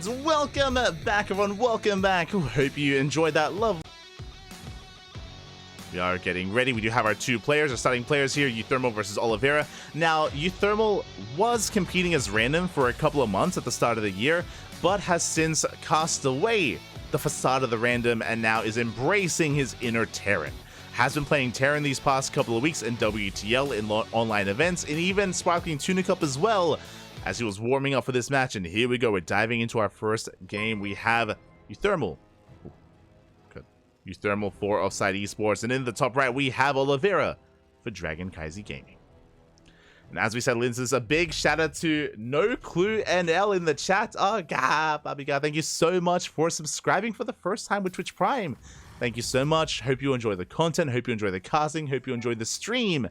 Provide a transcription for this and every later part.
And welcome back, everyone. Welcome back. Hope you enjoyed that. We are getting ready. We do have our two players, our starting players here, uThermal versus Oliveira. Now, uThermal was competing as random for a couple of months at the start of the year, but has since cast away the facade of the random and now is embracing his inner Terran. Has been playing Terran these past couple of weeks in WTL in online events, and even Sparkling Tunic Cup as well, as he was warming up for this match. And here we go. We're diving into our first game. We have uThermal. uThermal for OFFSYDE Esports, and in the top right we have Oliveira for Dragon KaiZi Gaming. And as we said, Linz, a big shout out to No Clue NL in the chat. Oh god, Bobby God, thank you so much for subscribing for the first time with Twitch Prime. Thank you so much. Hope you enjoy the content, hope you enjoy the casting, hope you enjoy the stream,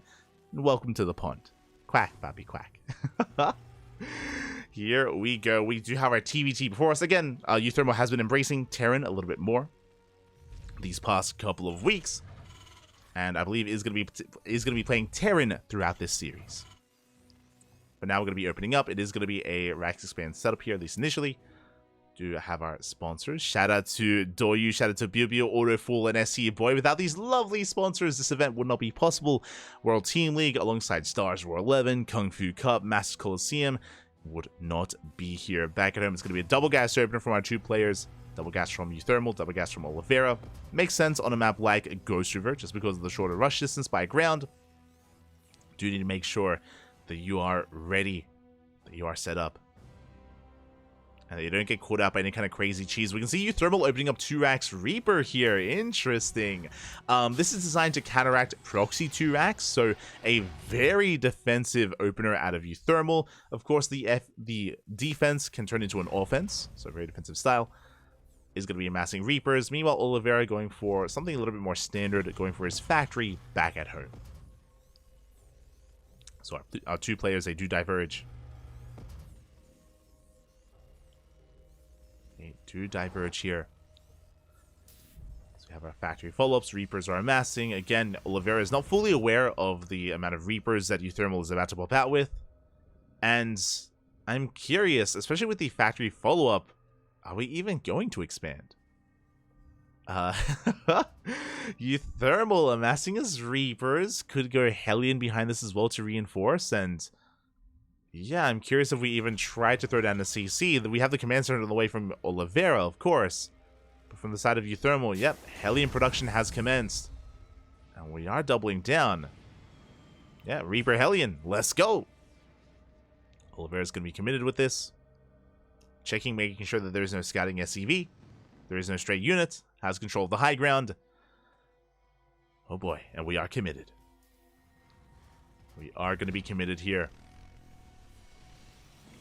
and welcome to the pond. Quack, Bobby, quack. Here we go. We do have our TVT before us. Again, uThermal has been embracing Terran a little bit more these past couple of weeks, and I believe is going to be playing Terran throughout this series. But now we're going to be opening up. It is going to be a Rax Expand setup here, at least initially. Do have our sponsors. Shout out to Doyu, shout out to Bio, Autofool, and SC Boy. Without these lovely sponsors, this event would not be possible. World Team League, alongside Stars War 11, Kung Fu Cup, Masters Coliseum, would not be here. Back at home, it's going to be a double gas opener from our two players. Double gas from uThermal, double gas from Oliveira. Makes sense on a map like Ghost River, just because of the shorter rush distance by ground. Do need to make sure that you are ready, that you are set up, and that you don't get caught out by any kind of crazy cheese. We can see uThermal opening up 2-Rax Reaper here. Interesting. This is designed to counteract Proxy 2-Rax, so a very defensive opener out of uThermal. Of course, the defense can turn into an offense, so very defensive style. Is going to be amassing Reapers. Meanwhile, Oliveira going for something a little bit more standard, going for his factory back at home. So our two players, they do diverge. They do diverge here. So we have our factory follow-ups. Reapers are amassing. Again, Oliveira is not fully aware of the amount of Reapers that uThermal is about to pop out with. And I'm curious, especially with the factory follow-up, are we even going to expand? uThermal amassing his Reapers. Could go Hellion behind this as well to reinforce. And yeah, I'm curious if we even try to throw down the CC. We have the command center on the way from Oliveira, of course. But from the side of uThermal, yep, Hellion production has commenced. And we are doubling down. Yeah, Reaper Hellion. Let's go. Oliveira's going to be committed with this. Checking, making sure that there is no scouting SCV. There is no stray unit. Has control of the high ground. Oh boy, and we are committed. We are going to be committed here.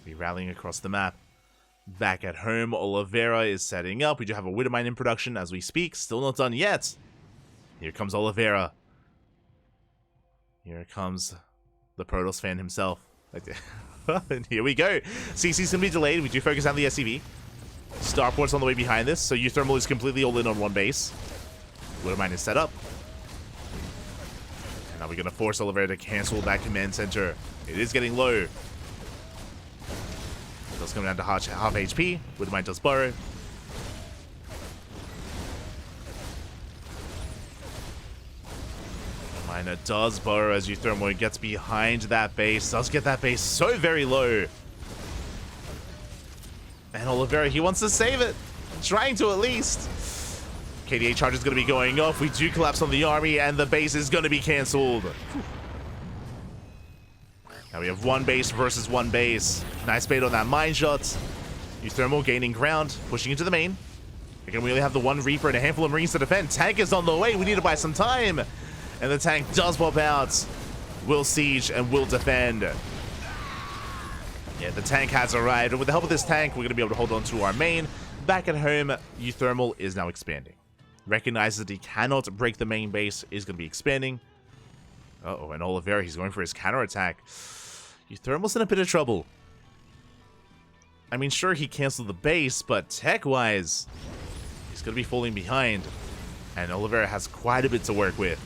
Be rallying across the map. Back at home, Oliveira is setting up. We do have a Widowmine in production as we speak. Still not done yet. Here comes Oliveira. Here comes the Protoss fan himself. And here we go. CC's gonna be delayed. We do focus on the SCV. Starport's on the way behind this, so uThermal is completely all in on one base. Widowmine is set up. And now we're gonna force Oliveira to cancel that command center. It is getting low. It does come down to half HP. Widowmine does burrow. Miner does burrow as uThermal gets behind that base. Does get that base so very low. And Oliveira, he wants to save it. Trying to at least. KDA charge is going to be going off. We do collapse on the army and the base is going to be cancelled. Now we have one base versus one base. Nice bait on that mine shot. uThermal gaining ground, pushing into the main. Again, we only have the one Reaper and a handful of Marines to defend. Tank is on the way. We need to buy some time. And the tank does pop out. Will siege and will defend. Yeah, the tank has arrived. And with the help of this tank, we're going to be able to hold on to our main. Back at home, uThermal is now expanding. Recognizes that he cannot break the main base, is going to be expanding. Uh-oh, and Oliveira, he's going for his counterattack. uThermal's in a bit of trouble. I mean, sure, he canceled the base, but tech-wise, he's going to be falling behind. And Oliveira has quite a bit to work with.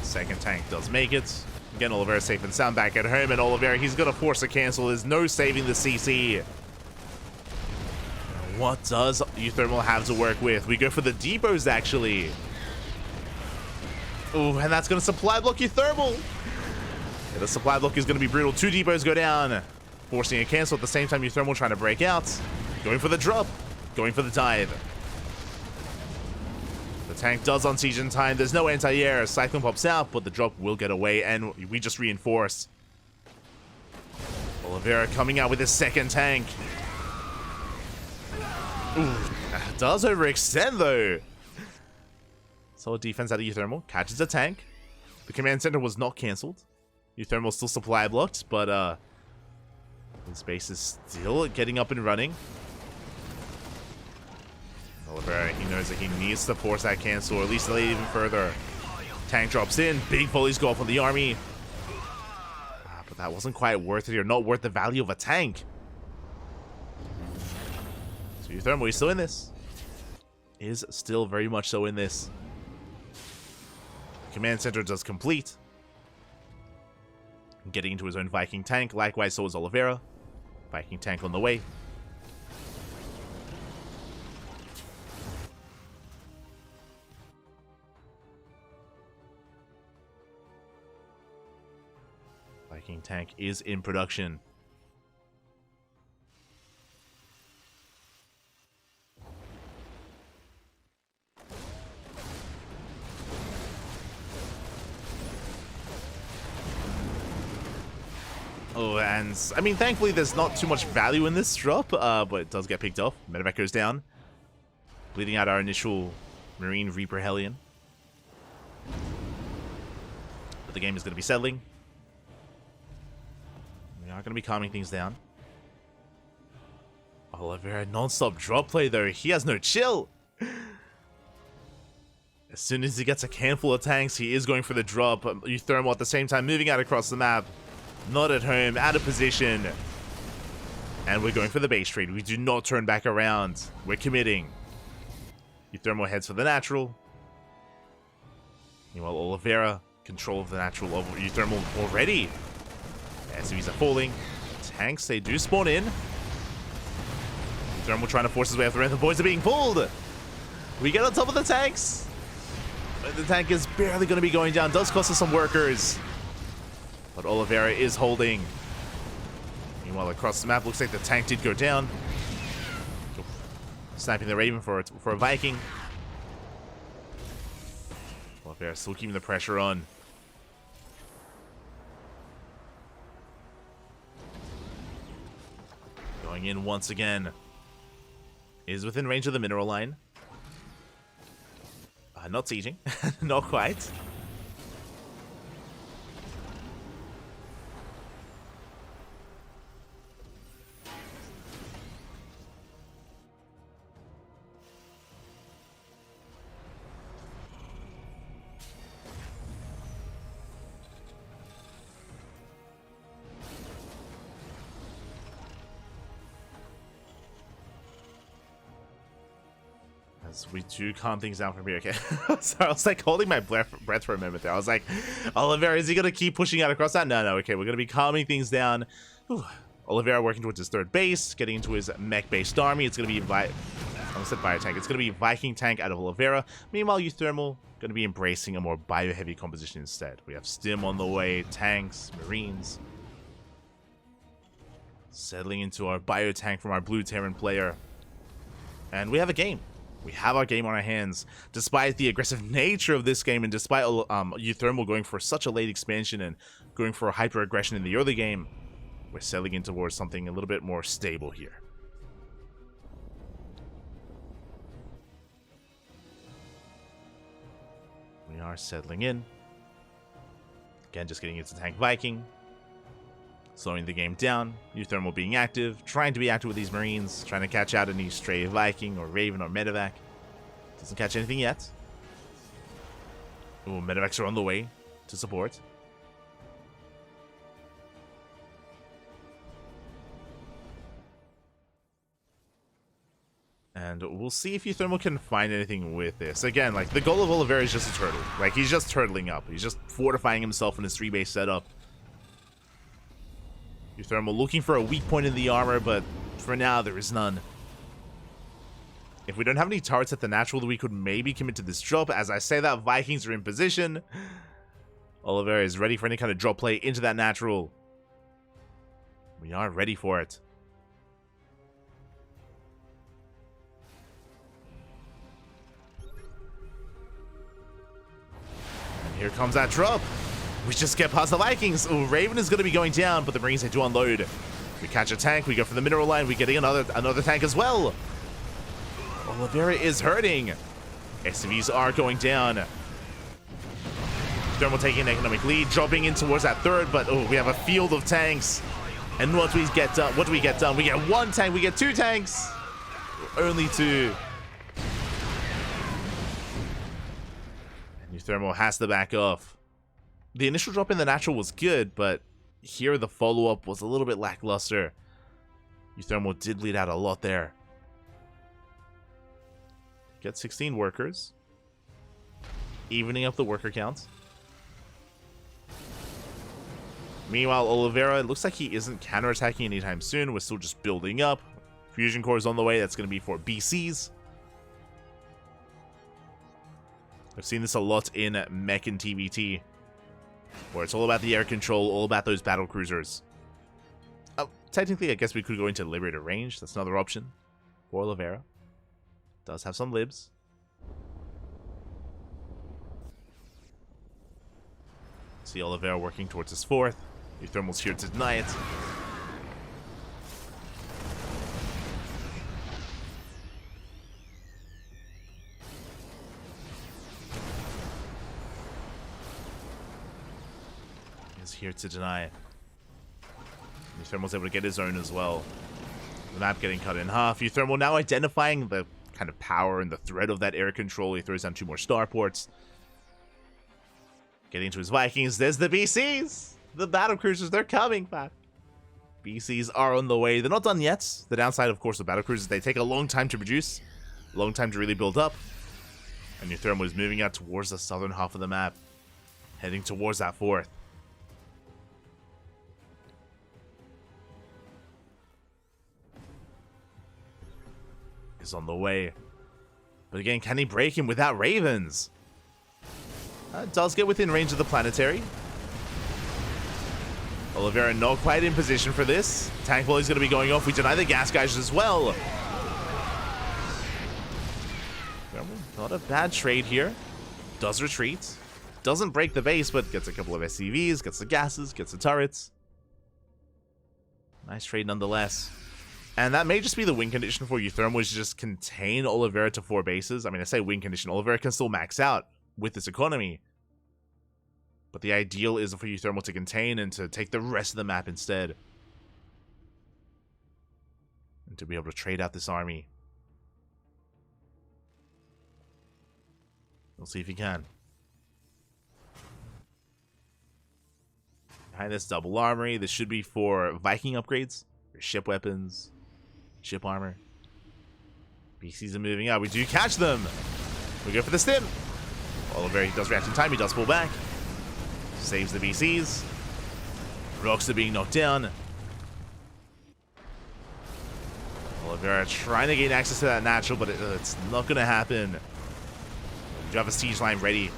Second tank does make it. Again, Oliveira safe and sound back at home, and Oliveira, he's going to force a cancel. There's no saving the CC. What does uThermal have to work with? We go for the depots, actually. Ooh, and that's going to supply block uThermal. Yeah, the supply block is going to be brutal. 2 depots go down, forcing a cancel at the same time. uThermal trying to break out. Going for the drop. Going for the dive. The tank does on siege in time. There's no anti-air. Cyclone pops out, but the drop will get away, and we just reinforce. Oliveira coming out with his second tank. Ooh, does overextend, though. Solid defense out of uThermal. Catches a tank. The command center was not cancelled. uThermal still supply blocked, but his base is still getting up and running. Oliveira, he knows that he needs to force that cancel, or at least delay it even further. Tank drops in. Big volleys go off on the army. But that wasn't quite worth it, or not worth the value of a tank. So uThermal, he's still in this. Is still very much so in this. Command center does complete. Getting into his own Viking tank. Likewise, so is Oliveira. Viking tank on the way. Viking tank is in production. Oh, and I mean, thankfully there's not too much value in this drop, but it does get picked off. Medevac goes down, bleeding out our initial Marine Reaper Hellion. But the game is going to be settling. We are going to be calming things down. Oliveira, non-stop drop play though. He has no chill. As soon as he gets a handful of tanks, he is going for the drop. uThermal at the same time moving out across the map. Not at home, out of position. And we're going for the base trade. We do not turn back around. We're committing. uThermal heads for the natural. Meanwhile, Oliveira, control of the natural of uThermal already. SCVs are falling. Tanks, they do spawn in. uThermal trying to force his way up the ramp. The boys are being pulled. We get on top of the tanks. But the tank is barely going to be going down. Does cost us some workers. But Oliveira is holding. Meanwhile, across the map, looks like the tank did go down. Sniping the Raven for a Viking. Oliveira still keeping the pressure on. Going in once again. Is within range of the mineral line. Not sieging. Not quite. We do calm things down from here. Okay. Sorry, I was like holding my breath for a moment there. I was like, Oliveira, is he going to keep pushing out across that? No. Okay, we're going to be calming things down. Whew. Oliveira working towards his third base, getting into his mech-based army. It's going to be I almost said Biotank. It's going to be Viking tank out of Oliveira. Meanwhile, uThermal going to be embracing a more bio-heavy composition instead. We have Stim on the way, tanks, Marines. Settling into our Biotank from our blue Terran player. And we have a game. We have our game on our hands. Despite the aggressive nature of this game and despite uThermal going for such a late expansion and going for a hyper-aggression in the early game, we're settling in towards something a little bit more stable here. We are settling in. Again, just getting into tank Viking. Slowing the game down. uThermal being active. Trying to be active with these Marines. Trying to catch out any stray Viking or Raven or Medevac. Doesn't catch anything yet. Ooh, Medevacs are on the way to support. And we'll see if uThermal can find anything with this. Again, like, the goal of Oliveira is just a turtle. Like, he's just turtling up. He's just fortifying himself in his 3-base setup. uThermal looking for a weak point in the armor, but for now, there is none. If we don't have any turrets at the natural, we could maybe commit to this drop. As I say that, Vikings are in position. Oliveira is ready for any kind of drop play into that natural. We are ready for it. Here comes that drop. We just get past the Vikings. Oh, Raven is going to be going down, but the Marines, they do unload. We catch a tank. We go for the mineral line. We're getting another tank as well. Oliveira is hurting. SCVs are going down. Thermal taking an economic lead, dropping in towards that third, but oh, we have a field of tanks. And what do we get done? What do we get done? We get 1 tank. We get 2 tanks. Only 2. uThermal has to back off. The initial drop in the natural was good, but here the follow-up was a little bit lackluster. uThermal did bleed out a lot there. Get 16 workers. Evening up the worker count. Meanwhile, Oliveira, it looks like he isn't counterattacking anytime soon. We're still just building up. Fusion core is on the way. That's going to be for BCs. I've seen this a lot in Mech and TVT, where it's all about the air control, all about those battle cruisers. Oh, technically, I guess we could go into Liberator range. That's another option for Oliveira. Does have some libs. See Oliveira working towards his 4th. uThermal's here to deny it. Here to deny it. uThermal's able to get his own as well. The map getting cut in half. uThermal now identifying the kind of power and the threat of that air control. He throws down 2 more starports. Getting to his Vikings. There's the BCs! The battle cruisers, they're coming back. BCs are on the way. They're not done yet. The downside, of course, of battle cruisers, they take a long time to produce. A long time to really build up. And uThermal is moving out towards the southern half of the map. Heading towards that 4th. Is on the way. But again, can he break him without Ravens? Does get within range of the planetary. Oliveira not quite in position for this. Tank volley is going to be going off. We deny the gas guys as well. Not a bad trade here. Does retreat. Doesn't break the base, but gets a couple of SCVs, gets the gases, gets the turrets. Nice trade nonetheless. And that may just be the win condition for uThermal, which is just contain Oliveira to 4 bases. I mean, I say win condition. Oliveira can still max out with this economy. But the ideal is for uThermal to contain and to take the rest of the map instead. And to be able to trade out this army. We'll see if he can. Behind this double armory, this should be for Viking upgrades. Ship weapons. Ship armor. BCs are moving out. We do catch them. We go for the stim. Oliveira does react in time. He does pull back. Saves the BCs. Rocks are being knocked down. Oliveira trying to gain access to that natural, but it's not going to happen. We do have a siege line ready.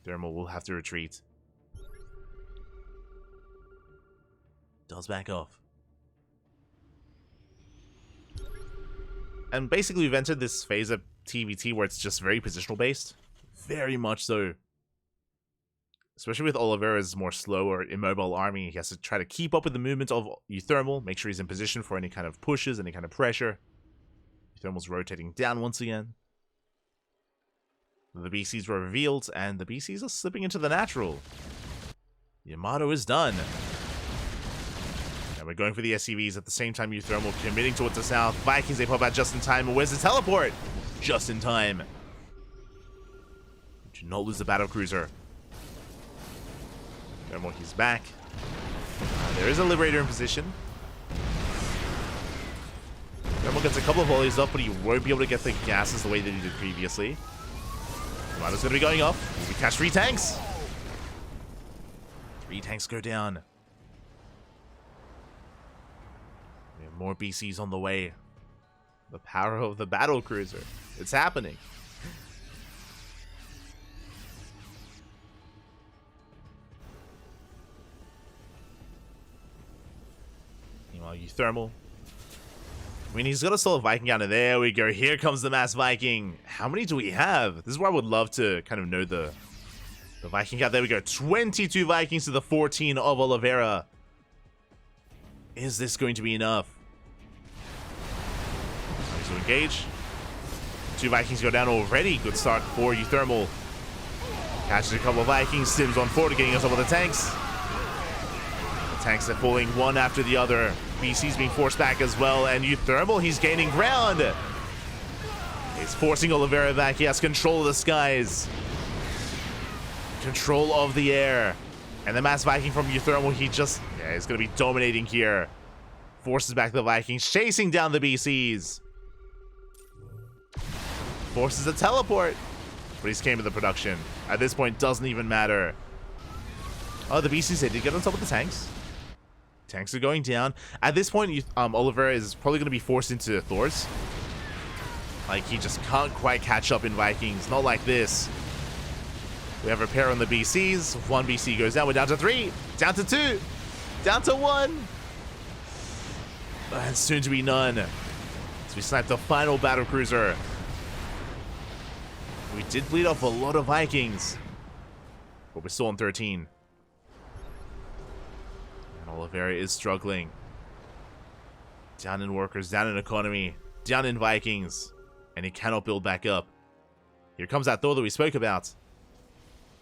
uThermal will have to retreat. Does back off. And basically we've entered this phase of TVT where it's just very positional based. Very much so. Especially with Oliveira's more slow or immobile army. He has to try to keep up with the movement of uThermal, make sure he's in position for any kind of pushes, any kind of pressure. uThermal's rotating down once again. The BCs were revealed, and the BCs are slipping into the natural. Yamato is done. And we're going for the SCVs at the same time. uThermal committing towards the south. Vikings, they pop out just in time. And where's the teleport? Just in time. Do not lose the battle cruiser. uThermal, he's back. There is a Liberator in position. uThermal gets a couple of volleys up, but he won't be able to get the gases the way that he did previously. Rider's going to be going up. We catch 3 tanks. 3 tanks go down. We have more BCs on the way. The power of the battle cruiser. It's happening. Meanwhile, uThermal. I mean, he's got a solo Viking down, and there we go. Here comes the mass Viking. How many do we have? This is where I would love to kind of know the Viking count. There we go. 22 Vikings to the 14 of Oliveira. Is this going to be enough? Nice to engage. 2 Vikings go down already. Good start for uThermal. Catches a couple of Vikings. Sims on forward, getting us over the tanks. The tanks are falling one after the other. BC's being forced back as well, and uThermal, he's gaining ground. He's forcing Oliveira back. He has control of the skies. Control of the air. And the mass Viking from uThermal, he's going to be dominating here. Forces back the Vikings, chasing down the BCs. Forces a teleport. But he's came to the production. At this point, doesn't even matter. Oh, the BCs, they did get on top of the tanks. Tanks are going down. At this point, Oliveira is probably going to be forced into Thors. Like, he just can't quite catch up in Vikings. Not like this. We have repair on the BCs. 1 BC goes down. We're down to 3. Down to 2. Down to 1. And soon to be none. So we sniped the final battle cruiser. We did bleed off a lot of Vikings. But we're still on 13. Oliveira is struggling. Down in workers, down in economy, down in Vikings. And he cannot build back up. Here comes that Thor that we spoke about.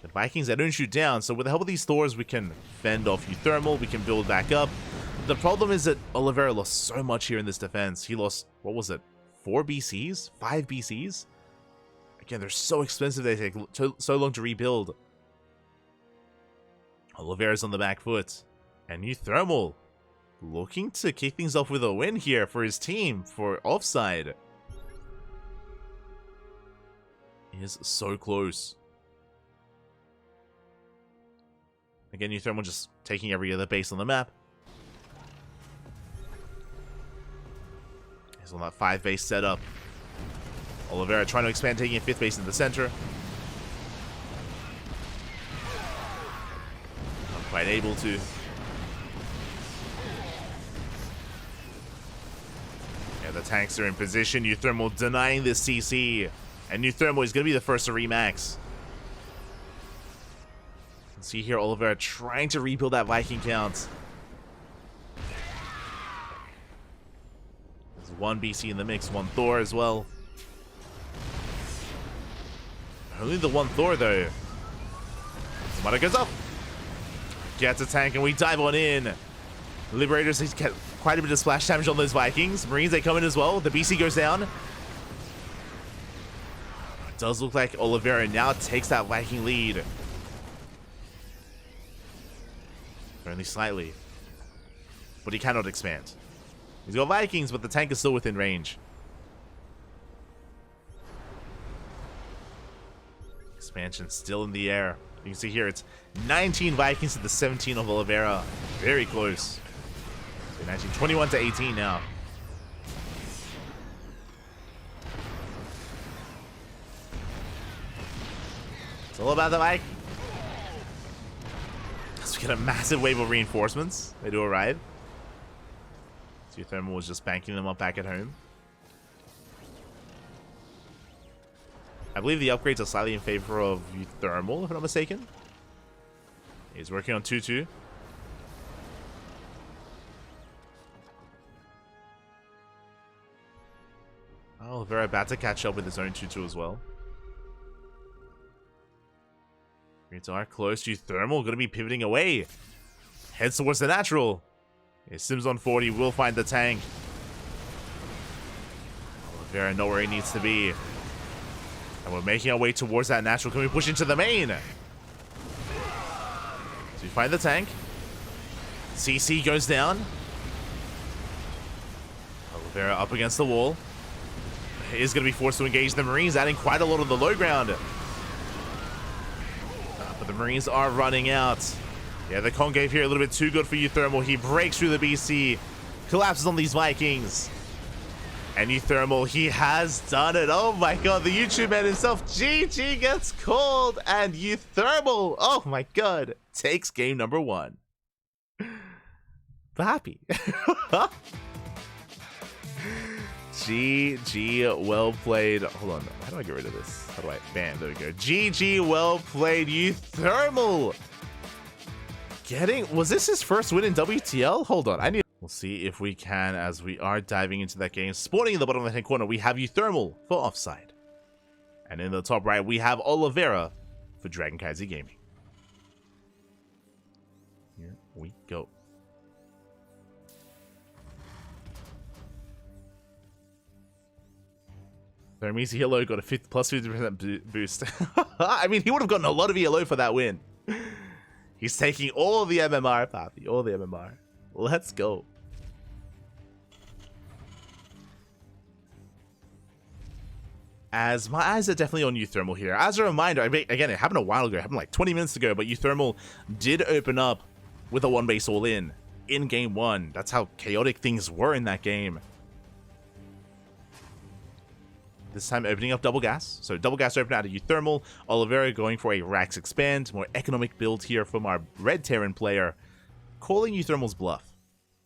The Vikings, they don't shoot down, so with the help of these Thors, we can fend off uThermal, we can build back up. The problem is that Oliveira lost so much here in this defense. He lost, what was it, 4 BCs? 5 BCs? Again, they're so expensive, they take so long to rebuild. Oliveira's on the back foot. And uThermal looking to kick things off with a win here for his team, for OFFSYDE. He is so close. Again, uThermal just taking every other base on the map. He's on that 5 base setup. Oliveira trying to expand, taking a 5th base in the center. Not quite able to. The tanks are in position. uThermal denying this CC. And uThermal is going to be the first to remax. You can see here Oliveira trying to rebuild that Viking count. There's 1 BC in the mix, 1 Thor as well. Only the 1 Thor though. Mata goes up. Gets a tank and we dive on in. Liberators, he's got quite a bit of splash damage on those Vikings. Marines, they come in as well. The BC goes down. It does look like Oliveira now takes that Viking lead. Only slightly. But he cannot expand. He's got Vikings, but the tank is still within range. Expansion still in the air. You can see here it's 19 Vikings to the 17 of Oliveira. Very close. 19, 21 to 18 now. It's all about the Viking. So we get a massive wave of reinforcements. They do arrive. So uThermal was just banking them up back at home. I believe the upgrades are slightly in favor of uThermal, if I'm not mistaken. He's working on 2-2. Oliveira about to catch up with his own 2-2 as well. It's are close. uThermal going to be pivoting away. Heads towards the natural. Yeah, Sims on 40 will find the tank. Oliveira know where he needs to be. And we're making our way towards that natural. Can we push into the main? So we find the tank. CC goes down. Oliveira up against the wall. Is going to be forced to engage the Marines, adding quite a lot of the low ground. But the Marines are running out. Yeah, the concave here a little bit too good for uThermal. He breaks through the BC, collapses on these Vikings. And uThermal, he has done it. Oh my god, the YouTube man himself, GG, gets called. And uThermal, oh my god, takes game number 1. Happy. GG, well played. Hold on, how do I get rid of this? How do I? Bam, there we go. GG, well played, uThermal. Was this his first win in WTL? Hold on, we'll see if we can, as we are diving into that game. Spawning in the bottom left-hand corner, we have uThermal for Offside. And in the top right, we have Oliveira for KaiZi Gaming. Here we go. That means ELO got a plus 50% boost. I mean, he would have gotten a lot of ELO for that win. He's taking all the MMR, Papi. All the MMR. Let's go. As my eyes are definitely on uThermal here. As a reminder, again, it happened a while ago. It happened like 20 minutes ago, but uThermal did open up with a 1-base all-in game 1. That's how chaotic things were in that game. This time opening up double gas. So double gas open out of uThermal. Oliveira going for a Rax expand. More economic build here from our red Terran player. Calling uThermal's bluff.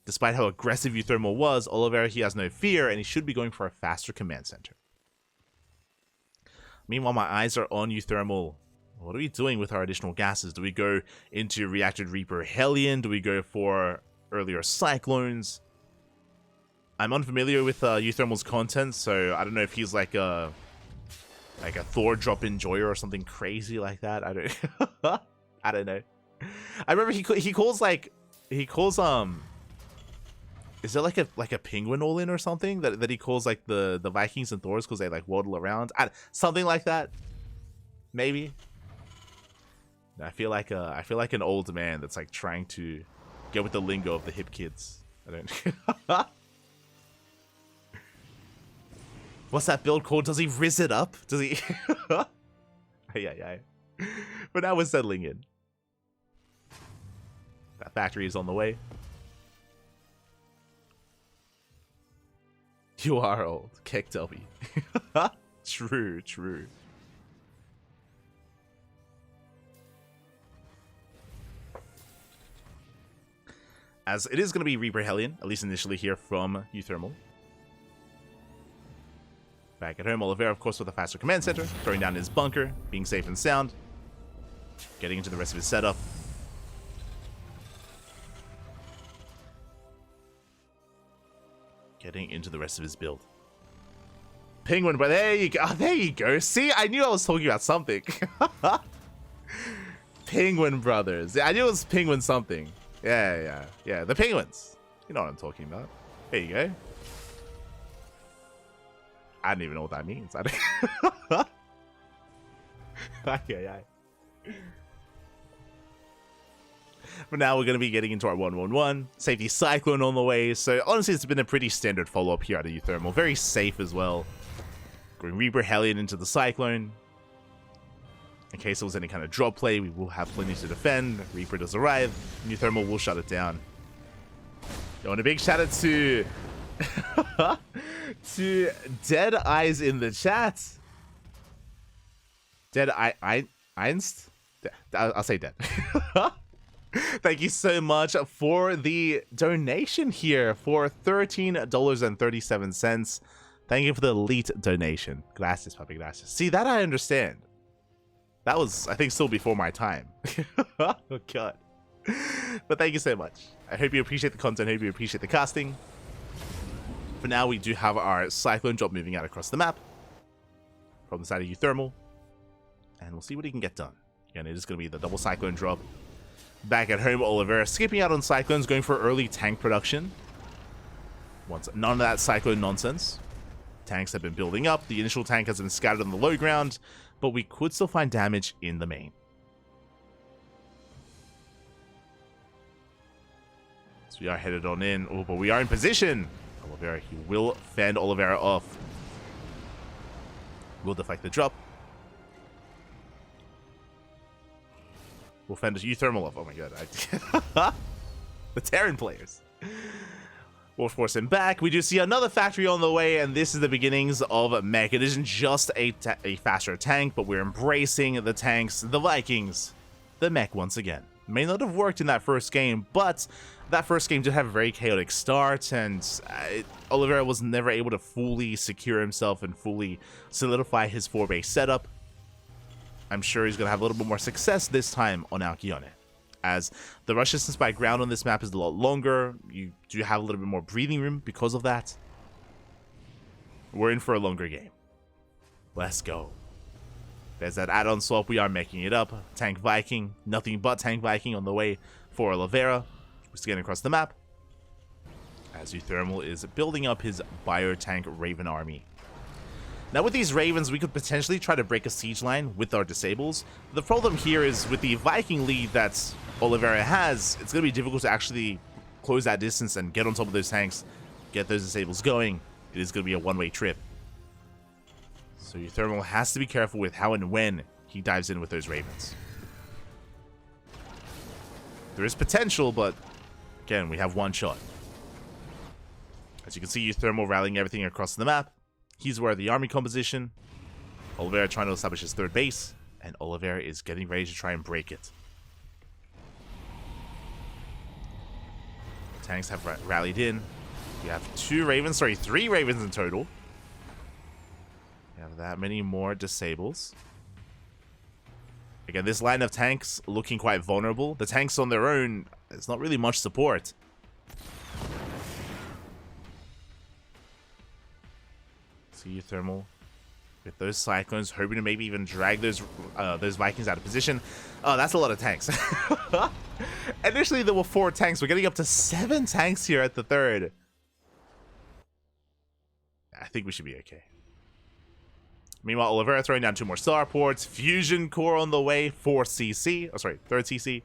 Despite how aggressive uThermal was, Oliveira, he has no fear, and he should be going for a faster command center. Meanwhile, my eyes are on uThermal. What are we doing with our additional gases? Do we go into Reacted Reaper Hellion? Do we go for earlier Cyclones? I'm unfamiliar with uThermal's content, so I don't know if he's like a Thor drop enjoyer or something crazy like that. I don't I don't know. I remember he calls is it like a penguin all in or something that he calls like the Vikings and Thors because they like waddle around, something like that, maybe. I feel like an old man that's like trying to get with the lingo of the hip kids. I don't. What's that build called? Does he rizz it up? Does he? Yeah. But now we're settling in. That factory is on the way. You are old. Keck W. True. As it is going to be Reaper Hellion, at least initially here from uThermal. Back at home, Oliveira, of course, with a faster command center, throwing down his bunker, being safe and sound, getting into the rest of his setup. Getting into the rest of his build. Penguin, but there you go. Oh, there you go. See, I knew I was talking about something. Penguin Brothers. I knew it was Penguin something. Yeah. The Penguins. You know what I'm talking about. There you go. I don't even know what that means. I don't. Yeah. But now we're going to be getting into our 1-1-1. Safety Cyclone on the way. So honestly, it's been a pretty standard follow-up here out of uThermal. Very safe as well. Going Reaper Hellion into the Cyclone. In case there was any kind of drop play, we will have plenty to defend. Reaper does arrive. uThermal will shut it down. Yo, and a big shout out to to Dead Eyes in the chat. Dead Einst? I'll say dead. Thank you so much for the donation here for $13.37. Thank you for the elite donation. Gracias, papi, gracias. See, that I understand. That was, I think, still before my time. Oh, God. But thank you so much. I hope you appreciate the content. I hope you appreciate the casting. For now, we do have our Cyclone drop moving out across the map from the side of uThermal. And we'll see what he can get done. Again, it is going to be the double Cyclone drop. Back at home, Oliveira skipping out on Cyclones, going for early tank production. None of that Cyclone nonsense. Tanks have been building up. The initial tank has been scattered on the low ground, but we could still find damage in the main. So we are headed on in. Oh, but we are in position. Oliveira, he will fend Oliveira off. Will deflect the drop. Will fend uThermal off. Oh my god. The Terran players. We'll force him back. We do see another factory on the way, and this is the beginnings of mech. It isn't just a faster tank, but we're embracing the tanks, the Vikings, the mech once again. May not have worked in that first game, but that first game did have a very chaotic start, and Oliveira was never able to fully secure himself and fully solidify his 4-base setup. I'm sure he's going to have a little bit more success this time on Alkyone, as the rush distance by ground on this map is a lot longer. You do have a little bit more breathing room because of that. We're in for a longer game. Let's go. There's that add-on swap. We are making it up. Tank Viking. Nothing but Tank Viking on the way for Oliveira. We're scanning across the map, as uThermal is building up his Biotank Raven army. Now with these Ravens, we could potentially try to break a siege line with our disables. The problem here is with the Viking lead that Oliveira has, it's going to be difficult to actually close that distance and get on top of those tanks, get those disables going. It is going to be a one-way trip. So uThermal has to be careful with how and when he dives in with those Ravens. There is potential, but again, we have one shot. As you can see, uThermal rallying everything across the map. He's aware of the army composition. Oliveira trying to establish his 3rd base, and Oliveira is getting ready to try and break it. The tanks have rallied in. We have 3 Ravens in total. We have that many more disables. Again, this line of tanks looking quite vulnerable. The tanks on their own, there's not really much support. See uThermal with those Cyclones, hoping to maybe even drag those Vikings out of position. Oh, that's a lot of tanks. Initially, there were 4 tanks. We're getting up to 7 tanks here at the 3rd. I think we should be okay. Meanwhile, Oliveira throwing down 2 more starports. Fusion core on the way for CC. Oh, sorry, 3rd CC.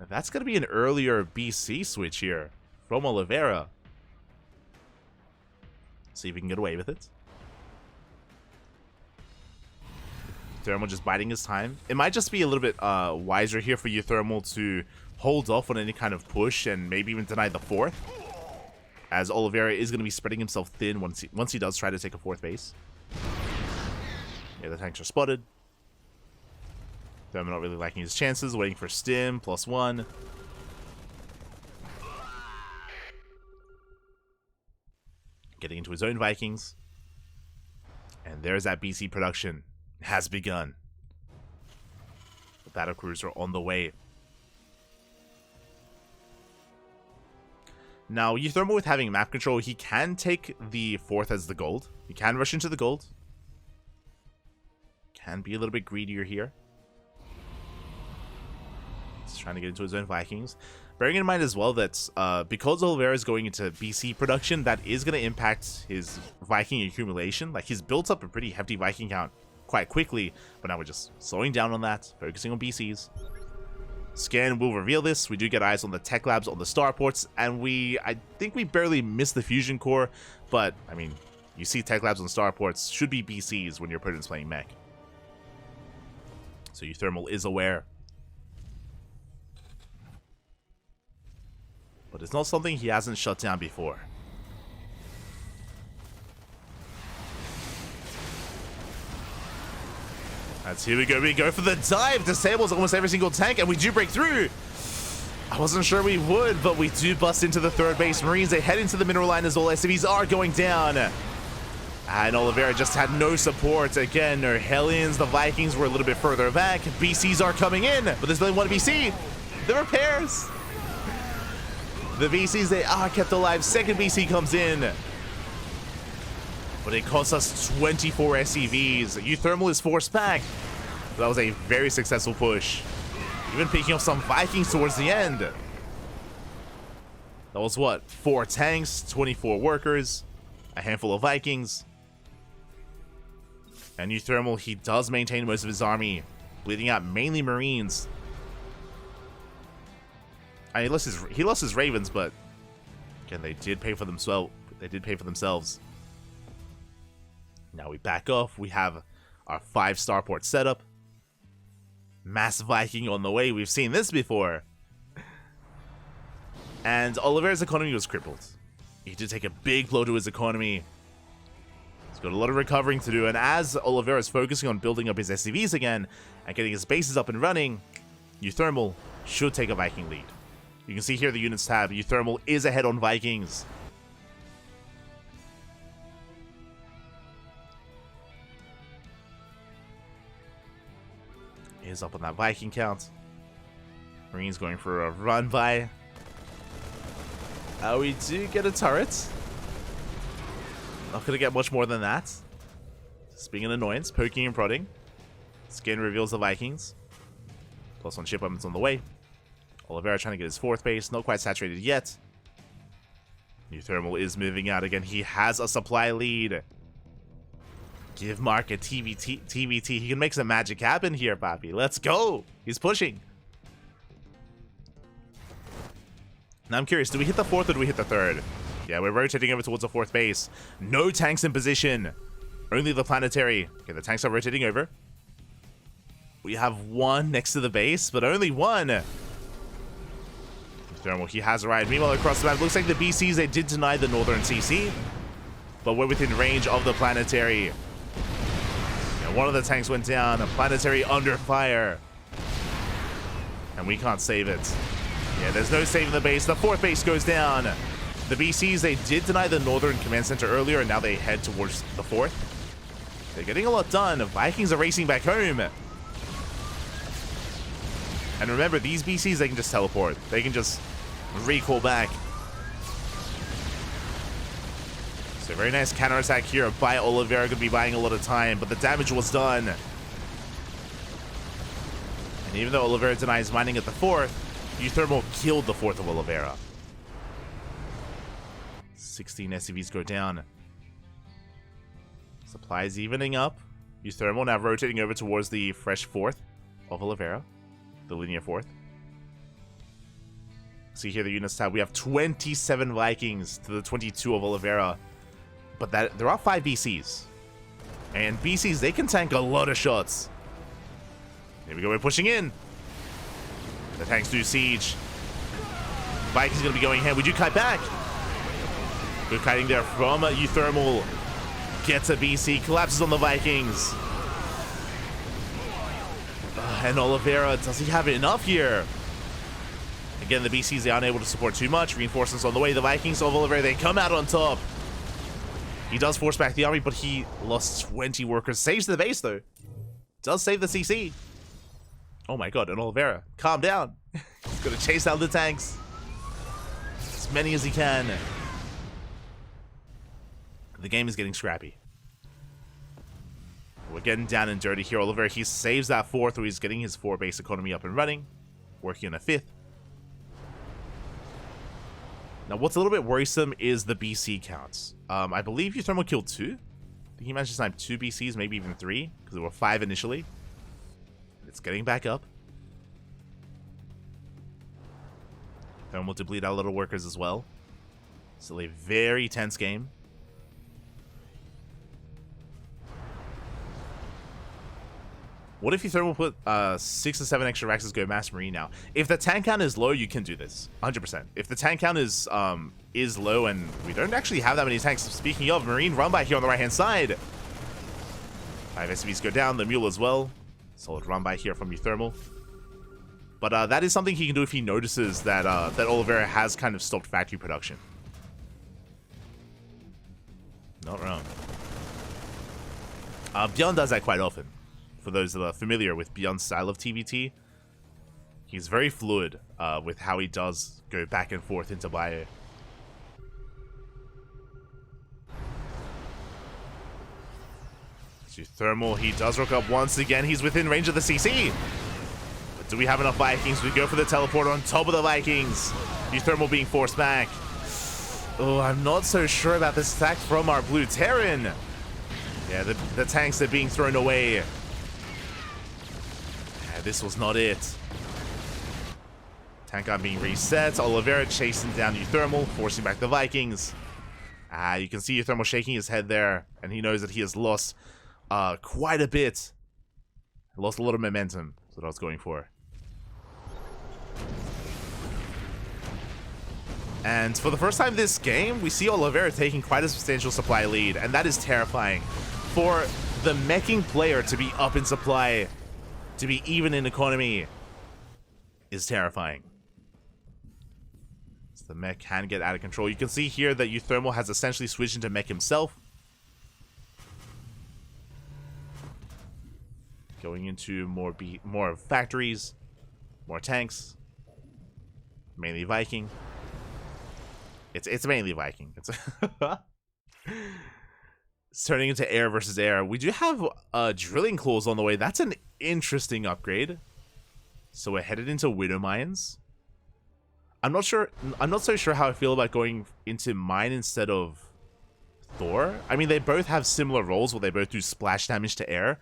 That's going to be an earlier BC switch here from Oliveira. See if we can get away with it. uThermal just biding his time. It might just be a little bit wiser here for uThermal to hold off on any kind of push and maybe even deny the 4th, as Oliveira is going to be spreading himself thin once he does try to take a 4th base. Yeah, the tanks are spotted. uThermal not really liking his chances, waiting for Stim, +1. Getting into his own Vikings. And there's that BC production. It has begun. The battle crews are on the way. Now, uThermal with having map control, he can take the 4th as the gold. He can rush into the gold. Can be a little bit greedier here. He's trying to get into his own Vikings. Bearing in mind as well that because Oliveira is going into BC production, that is going to impact his Viking accumulation. Like, he's built up a pretty hefty Viking count quite quickly, but now we're just slowing down on that, focusing on BCs. Scan will reveal this. We do get eyes on the tech labs on the starports, and I think we barely missed the fusion core, but I mean, you see tech labs on starports should be BCs when your opponent's playing mech. So uThermal is aware. But it's not something he hasn't shut down before. That's here we go. We go for the dive. Disables almost every single tank, and we do break through. I wasn't sure we would, but we do bust into the 3rd base. Marines, they head into the mineral line as all SCVs are going down. And Oliveira just had no support. Again, no Hellions. The Vikings were a little bit further back. BCs are coming in, but there's only one BC. The repairs. The VCs, they are kept alive. 2nd BC comes in. But it costs us 24 SCVs. uThermal is forced back. That was a very successful push. Even picking up some Vikings towards the end. That was what? 4 tanks, 24 workers, a handful of Vikings. And uThermal, he does maintain most of his army, bleeding out mainly Marines. I mean, he lost his Ravens, but Again, they did pay for themselves. They did pay for themselves. Now we back off. We have our 5 starport setup. Mass Viking on the way. We've seen this before. And Oliveira's economy was crippled. He did take a big blow to his economy. He's got a lot of recovering to do. And as Oliveira is focusing on building up his SCVs again and getting his bases up and running, uThermal should take a Viking lead. You can see here the units tab. uThermal is ahead on Vikings. Is up on that Viking count. Marine's going for a run by. We do get a turret. Not gonna get much more than that. Just being an annoyance, poking and prodding. Skin reveals the Vikings. Plus 1 ship weapons on the way. Oliveira trying to get his 4th base, not quite saturated yet. uThermal is moving out again. He has a supply lead. Give Mark a TVT. He can make some magic happen here, Papi. Let's go. He's pushing. Now I'm curious, do we hit the 4th or do we hit the 3rd? Yeah, we're rotating over towards the 4th base. No tanks in position. Only the planetary. Okay, the tanks are rotating over. We have 1 next to the base, but only 1. uThermal, he has arrived. Meanwhile, across the map, looks like the BCs, they did deny the northern CC. But we're within range of the planetary. Yeah, 1 of the tanks went down. A planetary under fire. And we can't save it. Yeah, there's no saving the base. The 4th base goes down. The BCs, they did deny the northern command center earlier, and now they head towards the 4th. They're getting a lot done. Vikings are racing back home. And remember, these BCs, they can just teleport. They can just recall back. So very nice counterattack here by Oliveira. Going to be buying a lot of time, but the damage was done. And even though Oliveira denies mining at the 4th, uThermal killed the 4th of Oliveira. 16 SCVs go down. Supplies evening up. uThermal now rotating over towards the fresh 4th of Oliveira. The linear 4th. See here the units tab. We have 27 Vikings to the 22 of Oliveira. But there are 5 BCs. And BCs, they can tank a lot of shots. Here we go, we're pushing in. The tanks do siege. Vikings going to be going ahead. We do kite back. Good kiting there from uThermal. Gets a BC, collapses on the Vikings. And Oliveira, does he have enough here? Again, the BCs, they aren't able to support too much. Reinforcements on the way. The Vikings of Oliveira, they come out on top. He does force back the army, but he lost 20 workers. Saves the base, though. Does save the CC. Oh my god, and Oliveira, calm down. He's going to chase down the tanks. As many as he can. The game is getting scrappy. We're getting down and dirty here. Oliveira, he saves that 4th, where he's getting his 4 base economy up and running. Working on a 5th. Now, what's a little bit worrisome is the BC counts. I believe uThermal killed 2. I think he managed to snipe 2 BCs, maybe even 3, because there were 5 initially. It's getting back up. uThermal to bleed out little workers as well. Still a very tense game. What if uThermal put 6 to 7 extra Raxes go Mass Marine now? If the tank count is low, you can do this. 100%. If the tank count is low and we don't actually have that many tanks, speaking of, Marine run by here on the right-hand side. 5 SCVs go down, the Mule as well. Solid run by here from uThermal. But that is something he can do if he notices that, that Oliveira has kind of stopped factory production. Not wrong. Beyond does that quite often. For those that are familiar with Beyond's style of TVT, he's very fluid with how he does go back and forth into bio. uThermal, he does rock up once again. He's within range of the CC. But do we have enough Vikings? We go for the teleport on top of the Vikings. uThermal being forced back. Oh, I'm not so sure about this attack from our blue Terran. Yeah, the tanks are being thrown away. This was not it. Tank being reset. Oliveira chasing down uThermal, forcing back the Vikings. You can see uThermal shaking his head there, and he knows that he has lost quite a bit. Lost a lot of momentum. That's what I was going for. And for the first time this game, we see Oliveira taking quite a substantial supply lead, and that is terrifying. For the meching player to be up in supply, to be even in economy, is terrifying. So the mech can get out of control. You can see here that uThermal has essentially switched into mech himself. Going into more factories, more tanks, mainly Viking. It's mainly Viking. It's turning into air versus air. We do have drilling claws on the way. That's an interesting upgrade. So we're headed into Widow Mines. I'm not so sure how I feel about going into mine instead of Thor. I mean, they both have similar roles where they both do splash damage to air.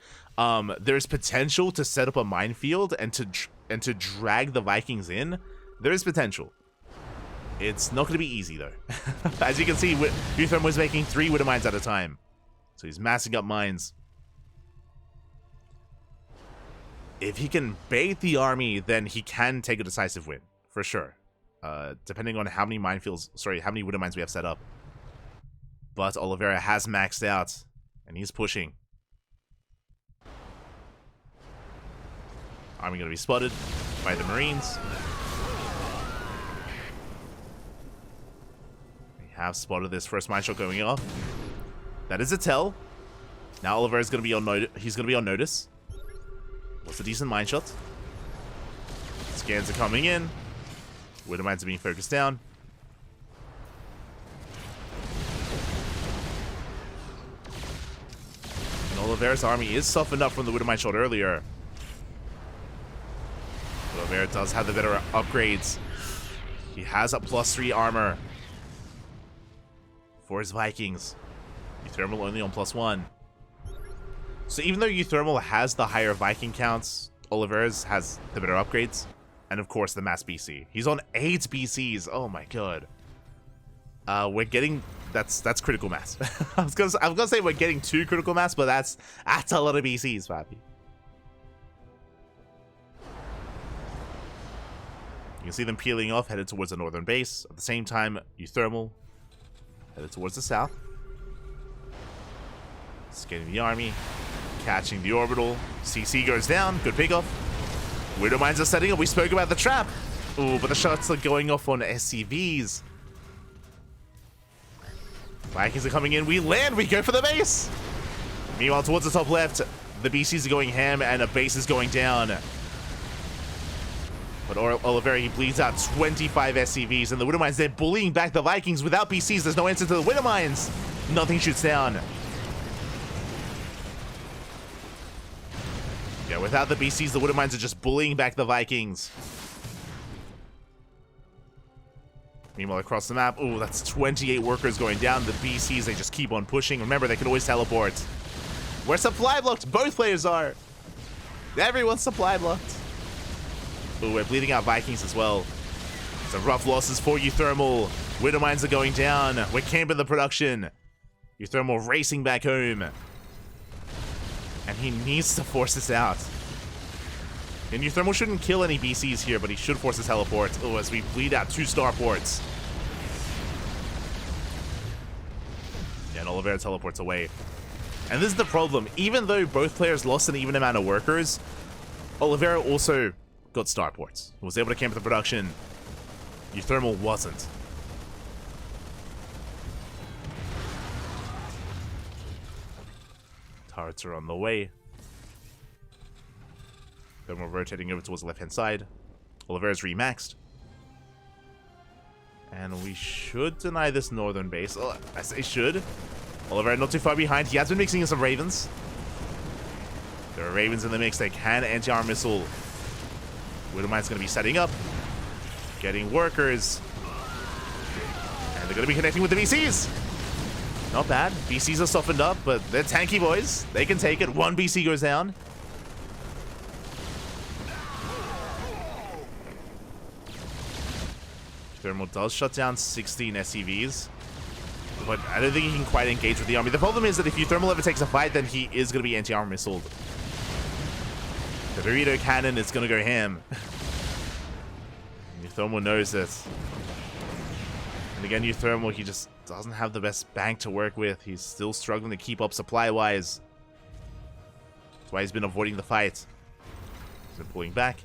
There's potential to set up a minefield and to drag the Vikings in. There is potential. It's not going to be easy, though. As you can see, uThermal is making 3 Widow Mines at a time. So he's massing up mines. If he can bait the army, then he can take a decisive win. For sure. Depending on how many how many Widow Mines we have set up. But Oliveira has maxed out. And he's pushing. Army going to be spotted by the Marines. Have spotted this first mine shot going off. That is a tell. Now Oliveira's going to be on he's going to be on notice. What's a decent mine shot? Scans are coming in. Widow Mines are being focused down. And Oliveira's army is softened up from the Widow Mine shot earlier. Oliveira does have the better upgrades. He has a +3 armor. For his Vikings. uThermal only on +1. So even though uThermal has the higher Viking counts, Oliveira's has the better upgrades. And of course the mass BC. He's on 8 BCs. Oh my god. We're getting that's critical mass. I was gonna say we're getting 2 critical mass, but that's a lot of BCs, Fabi. You can see them peeling off, headed towards the northern base. At the same time, uThermal headed towards the south. Scanning the army. Catching the orbital. CC goes down. Good pickoff. Widow Mines are setting up. We spoke about the trap. Ooh, but the shots are going off on SCVs. Vikings are coming in. We land. We go for the base. Meanwhile, towards the top left, the BCs are going ham and a base is going down. But Oliveira, he bleeds out 25 SCVs, and the Widow Mines, they're bullying back the Vikings without BCs. There's no answer to the Widow Mines. Nothing shoots down. Yeah, without the BCs, the Widow Mines are just bullying back the Vikings. Meanwhile, across the map, ooh, that's 28 workers going down. The BCs, they just keep on pushing. Remember, they can always teleport. We're supply blocked. Both players are. Everyone's supply blocked. Ooh, we're bleeding out Vikings as well. Some rough losses for uThermal. Widow Mines are going down. We're camping the production. uThermal racing back home. And he needs to force this out. And uThermal shouldn't kill any BCs here, but he should force his teleport. Oh, as we bleed out 2 starports. Yeah, and Oliveira teleports away. And this is the problem. Even though both players lost an even amount of workers, Oliveira also got starports. Was able to camp the production. uThermal wasn't. Turrets are on the way. Then we're rotating over towards the left-hand side. Oliveira's remaxed. And we should deny this northern base. Oh, I say should. Oliveira not too far behind. He has been mixing in some Ravens. There are Ravens in the mix. They can anti-armor missile. Widow Mine's going to be setting up. Getting workers. And they're going to be connecting with the BCs. Not bad. BCs are softened up, but they're tanky boys. They can take it. 1 BC goes down. uThermal does shut down 16 SCVs. But I don't think he can quite engage with the army. The problem is that if uThermal ever takes a fight, then he is going to be anti-armor missiled. The burrito cannon is going to go ham. uThermal knows this. And again, uThermal, he just doesn't have the best bank to work with. He's still struggling to keep up supply-wise. That's why he's been avoiding the fight. He's been pulling back.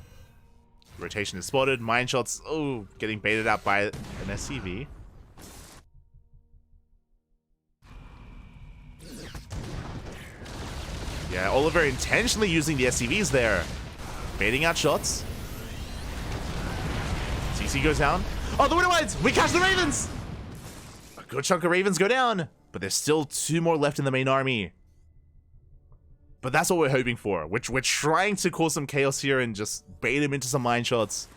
Rotation is spotted. Mine shots, oh, getting baited out by an SCV. Yeah, Oliveira intentionally using the SCVs there. Baiting out shots. CC goes down. Oh, the Widow Mines! We catch the Ravens! A good chunk of Ravens go down. But there's still 2 more left in the main army. But that's what we're hoping for. We're trying to cause some chaos here and just bait him into some mine shots.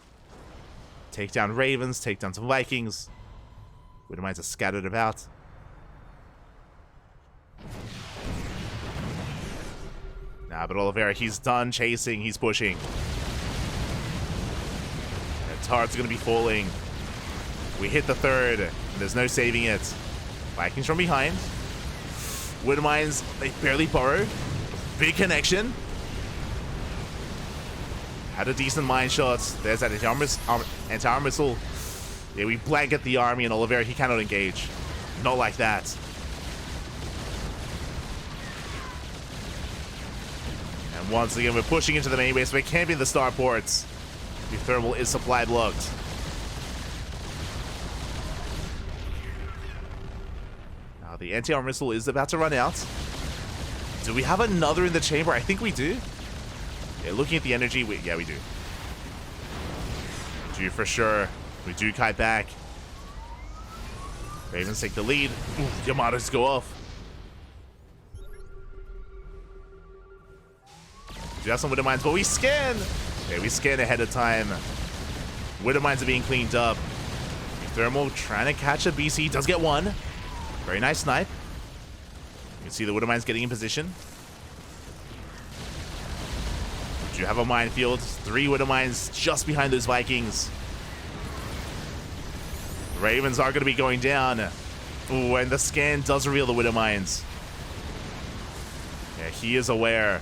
Take down Ravens, take down some Vikings. Widow Mines are scattered about. Nah, but Oliveira, he's done chasing, he's pushing. And turrets are going to be falling. We hit the 3rd, and there's no saving it. Vikings from behind. Widow Mines, they barely burrow. Big connection. Had a decent mine shot. There's that anti-armor missile. Yeah, we blanket the army, and Oliveira, he cannot engage. Not like that. And once again, we're pushing into the main base. We're camping the starports. uThermal is supply blocked. Now, the anti-armor missile is about to run out. Do we have another in the chamber? I think we do. Yeah, looking at the energy, yeah, we do. We do for sure. We do kite back. Ravens take the lead. Ooh, Yamatos go off. We do have some Widow Mines, but we scan! Okay, we scan ahead of time. Widow Mines are being cleaned up. uThermal trying to catch a BC. Does get one. Very nice snipe. You can see the Widow Mines getting in position. We do have a minefield. 3 Widow Mines just behind those Vikings. The Ravens are going to be going down. Ooh, and the scan does reveal the Widow Mines. Yeah, he is aware.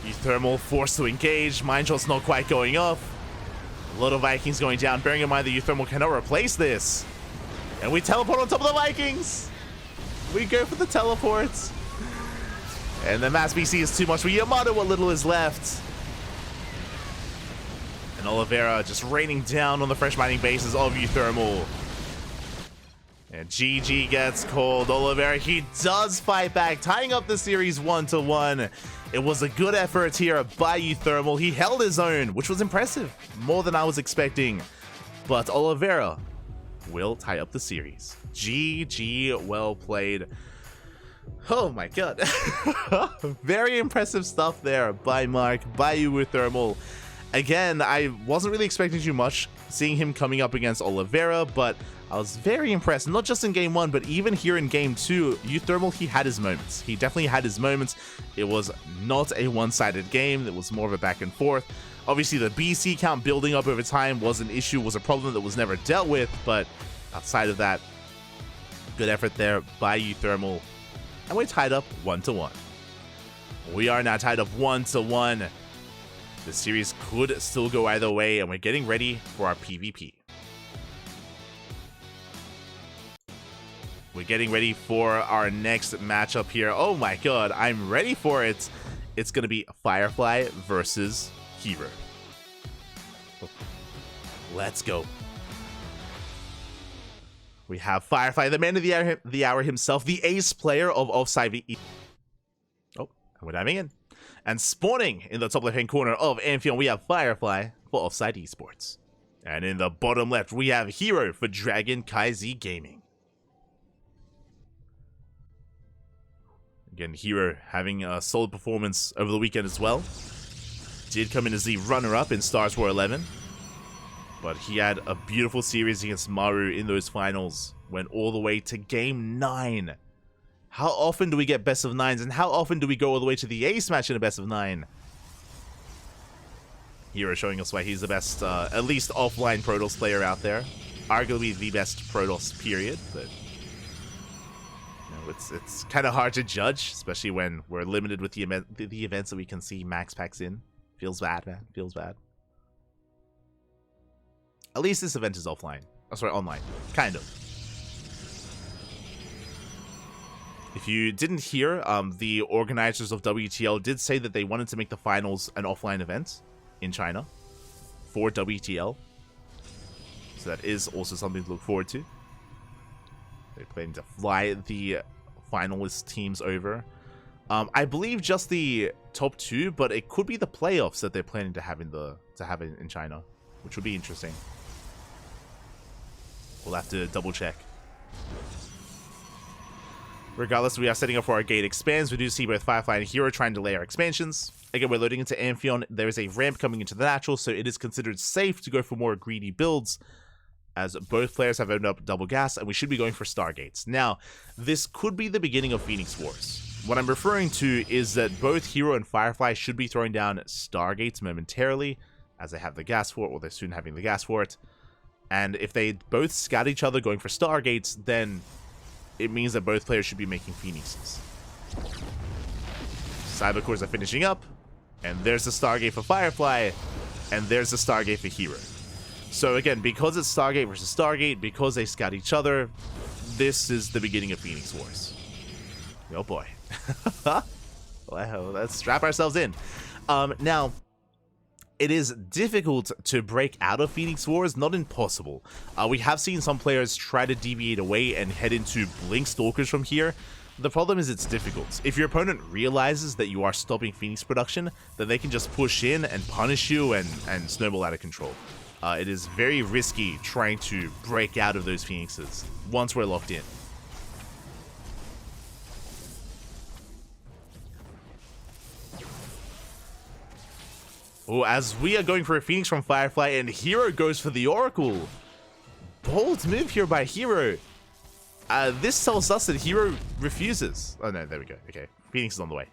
uThermal forced to engage. Mine shot's not quite going off. A lot of Vikings going down. Bearing in mind that uThermal cannot replace this. And we teleport on top of the Vikings. We go for the teleports. And the mass BC is too much for Yamato. What little is left. And Oliveira just raining down on the fresh mining bases of uThermal. And GG gets called. Oliveira, he does fight back, tying up the series 1-1. It was a good effort here by uThermal. He held his own, which was impressive. More than I was expecting. But Oliveira will tie up the series. GG, well played. Oh my god. Very impressive stuff there by Mark, by uThermal. Again, I wasn't really expecting too much seeing him coming up against Oliveira, but I was very impressed, not just in game 1, but even here in game 2, uThermal, he had his moments. He definitely had his moments. It was not a one-sided game. It was more of a back and forth. Obviously, the BC count building up over time was an issue, was a problem that was never dealt with, but outside of that, good effort there by uThermal. And we're tied up 1-1. We are now tied up 1-1. The series could still go either way, and we're getting ready for our PvP. We're getting ready for our next matchup here. Oh my god, I'm ready for it. It's going to be Firefly versus Hero. Let's go. We have Firefly, the man of the hour himself, the ace player of OFFSYDE Esports. Oh, and we're diving in. And spawning in the top left-hand corner of Amphion, we have Firefly for OFFSYDE Esports. And in the bottom left, we have Hero for Dragon KaiZi Gaming. Again, Hero having a solid performance over the weekend as well. Did come in as the runner-up in Stars War 11. But he had a beautiful series against Maru in those finals. Went all the way to game 9. How often do we get best of 9s, and how often do we go all the way to the ace match in a best of 9? Hero showing us why he's the best, at least offline Protoss player out there. Arguably the best Protoss, period. But you know, it's kind of hard to judge, especially when we're limited with the events that we can see max packs in. Feels bad, man. Feels bad. At least this event is offline. Oh, sorry, online. Kind of. If you didn't hear, the organizers of WTL did say that they wanted to make the finals an offline event in China for WTL. So that is also something to look forward to. They're planning to fly the finalist teams over. I believe just the top 2, but it could be the playoffs that they're planning to have in China, which would be interesting. We'll have to double check. Regardless, we are setting up for our gate expands. We do see both Firefly and Hero trying to delay our expansions. Again, we're loading into Amphion. There is a ramp coming into the natural, so it is considered safe to go for more greedy builds, as both players have opened up double gas, and we should be going for Stargates. Now, this could be the beginning of Phoenix Wars. What I'm referring to is that both Hero and Firefly should be throwing down Stargates momentarily, as they have the gas for it, or they're soon having the gas for it. And if they both scout each other going for Stargates, then it means that both players should be making Phoenixes. Cybercores are finishing up, and there's the Stargate for Firefly, and there's the Stargate for Hero. So again, because it's Stargate versus Stargate, because they scout each other, this is the beginning of Phoenix Wars. Oh boy. Well, let's strap ourselves in. Now, it is difficult to break out of Phoenix Wars, not impossible. We have seen some players try to deviate away and head into Blink Stalkers from here. The problem is it's difficult. If your opponent realizes that you are stopping Phoenix production, then they can just push in and punish you and snowball out of control. It is very risky trying to break out of those Phoenixes once we're locked in. Oh, as we are going for a Phoenix from Firefly, and Hero goes for the Oracle. Bold move here by Hero. This tells us that Hero refuses. Oh no, there we go. Okay, Phoenix is on the way.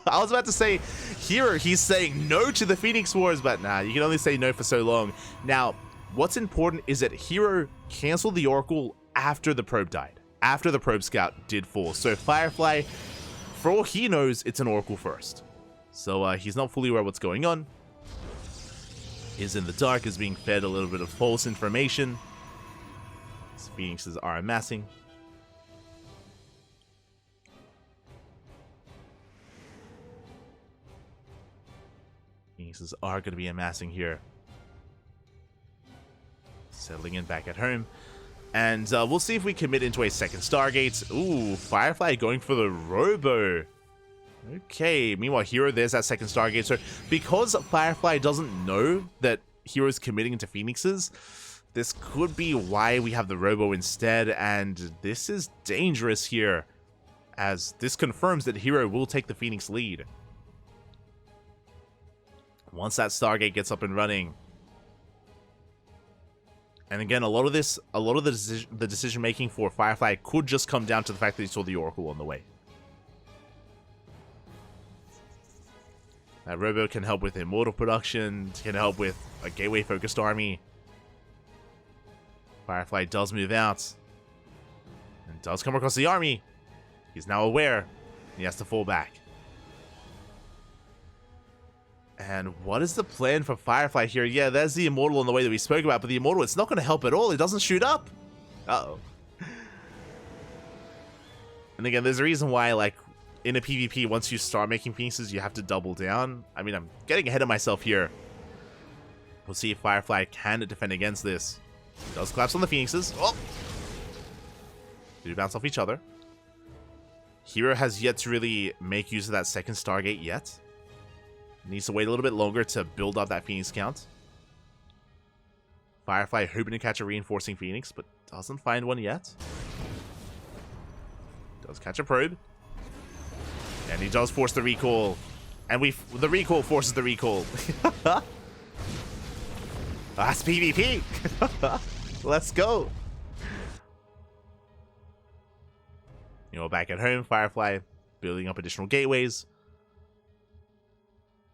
I was about to say, Hero, he's saying no to the Phoenix Wars, but nah, you can only say no for so long. Now, what's important is that Hero canceled the Oracle after the probe died. After the probe scout did fall. So Firefly, for all he knows, it's an Oracle first. So he's not fully aware of what's going on. Is in the dark, is being fed a little bit of false information. These Phoenixes are amassing. Phoenixes are going to be amassing here. Settling in back at home. And we'll see if we commit into a second Stargate. Ooh, Firefly going for the Robo. Okay, meanwhile, Hero, there's that second Stargate. So, because Firefly doesn't know that Hero's committing into Phoenixes, this could be why we have the Robo instead, and this is dangerous here, as this confirms that Hero will take the Phoenix lead. Once that Stargate gets up and running. And again, a lot of the decision-making for Firefly could just come down to the fact that he saw the Oracle on the way. That Robo can help with Immortal production, can help with a gateway-focused army. Firefly does move out, and does come across the army. He's now aware, he has to fall back. And what is the plan for Firefly here? Yeah, there's the Immortal in the way that we spoke about, but the Immortal, it's not going to help at all. It doesn't shoot up. Uh-oh. And again, there's a reason why, like, in a PvP, once you start making Phoenixes, you have to double down. I mean, I'm getting ahead of myself here. We'll see if Firefly can defend against this. Does collapse on the Phoenixes. Oh! Do bounce off each other. Hero has yet to really make use of that second Stargate yet. Needs to wait a little bit longer to build up that Phoenix count. Firefly hoping to catch a reinforcing Phoenix, but doesn't find one yet. Does catch a probe. And he does force the recall. And the recall forces the recall. That's PvP. Let's go. You know, back at home, Firefly building up additional gateways.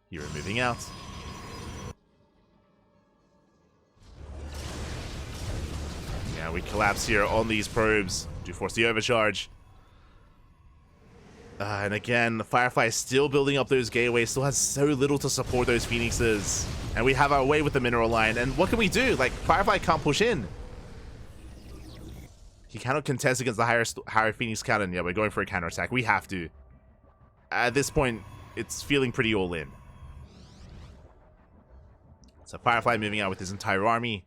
Hero moving out. And we collapse here on these probes. Do force the overcharge. And again, Firefly is still building up those gateways, still has so little to support those Phoenixes. And we have our way with the mineral line. And what can we do? Like, Firefly can't push in. He cannot contest against the higher Phoenix cannon. Yeah, we're going for a counterattack. We have to. At this point, it's feeling pretty all in. So Firefly moving out with his entire army.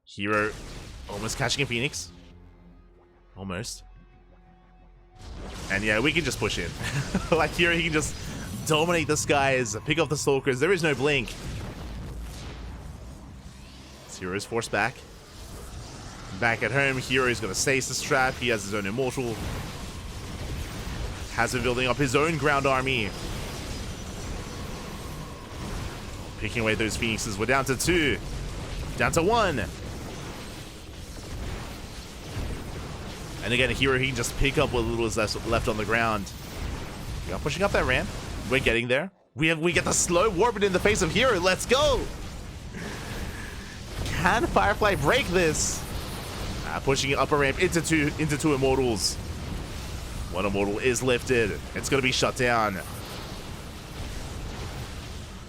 Hero almost catching a Phoenix. Almost. And yeah, we can just push in. Like here, he can just dominate the skies, pick off the Stalkers. There is no blink. Hero is forced back. Back at home, Hero is going to stasis the strap. He has his own immortal. Has been building up his own ground army. Picking away those Phoenixes. We're down to 2. Down to 1. And again, Hero, he can just pick up what little is left on the ground. We are pushing up that ramp. We're getting there. We get the slow warp in the face of Hero. Let's go. Can Firefly break this? Pushing it up a ramp into two immortals. One immortal is lifted. It's going to be shut down.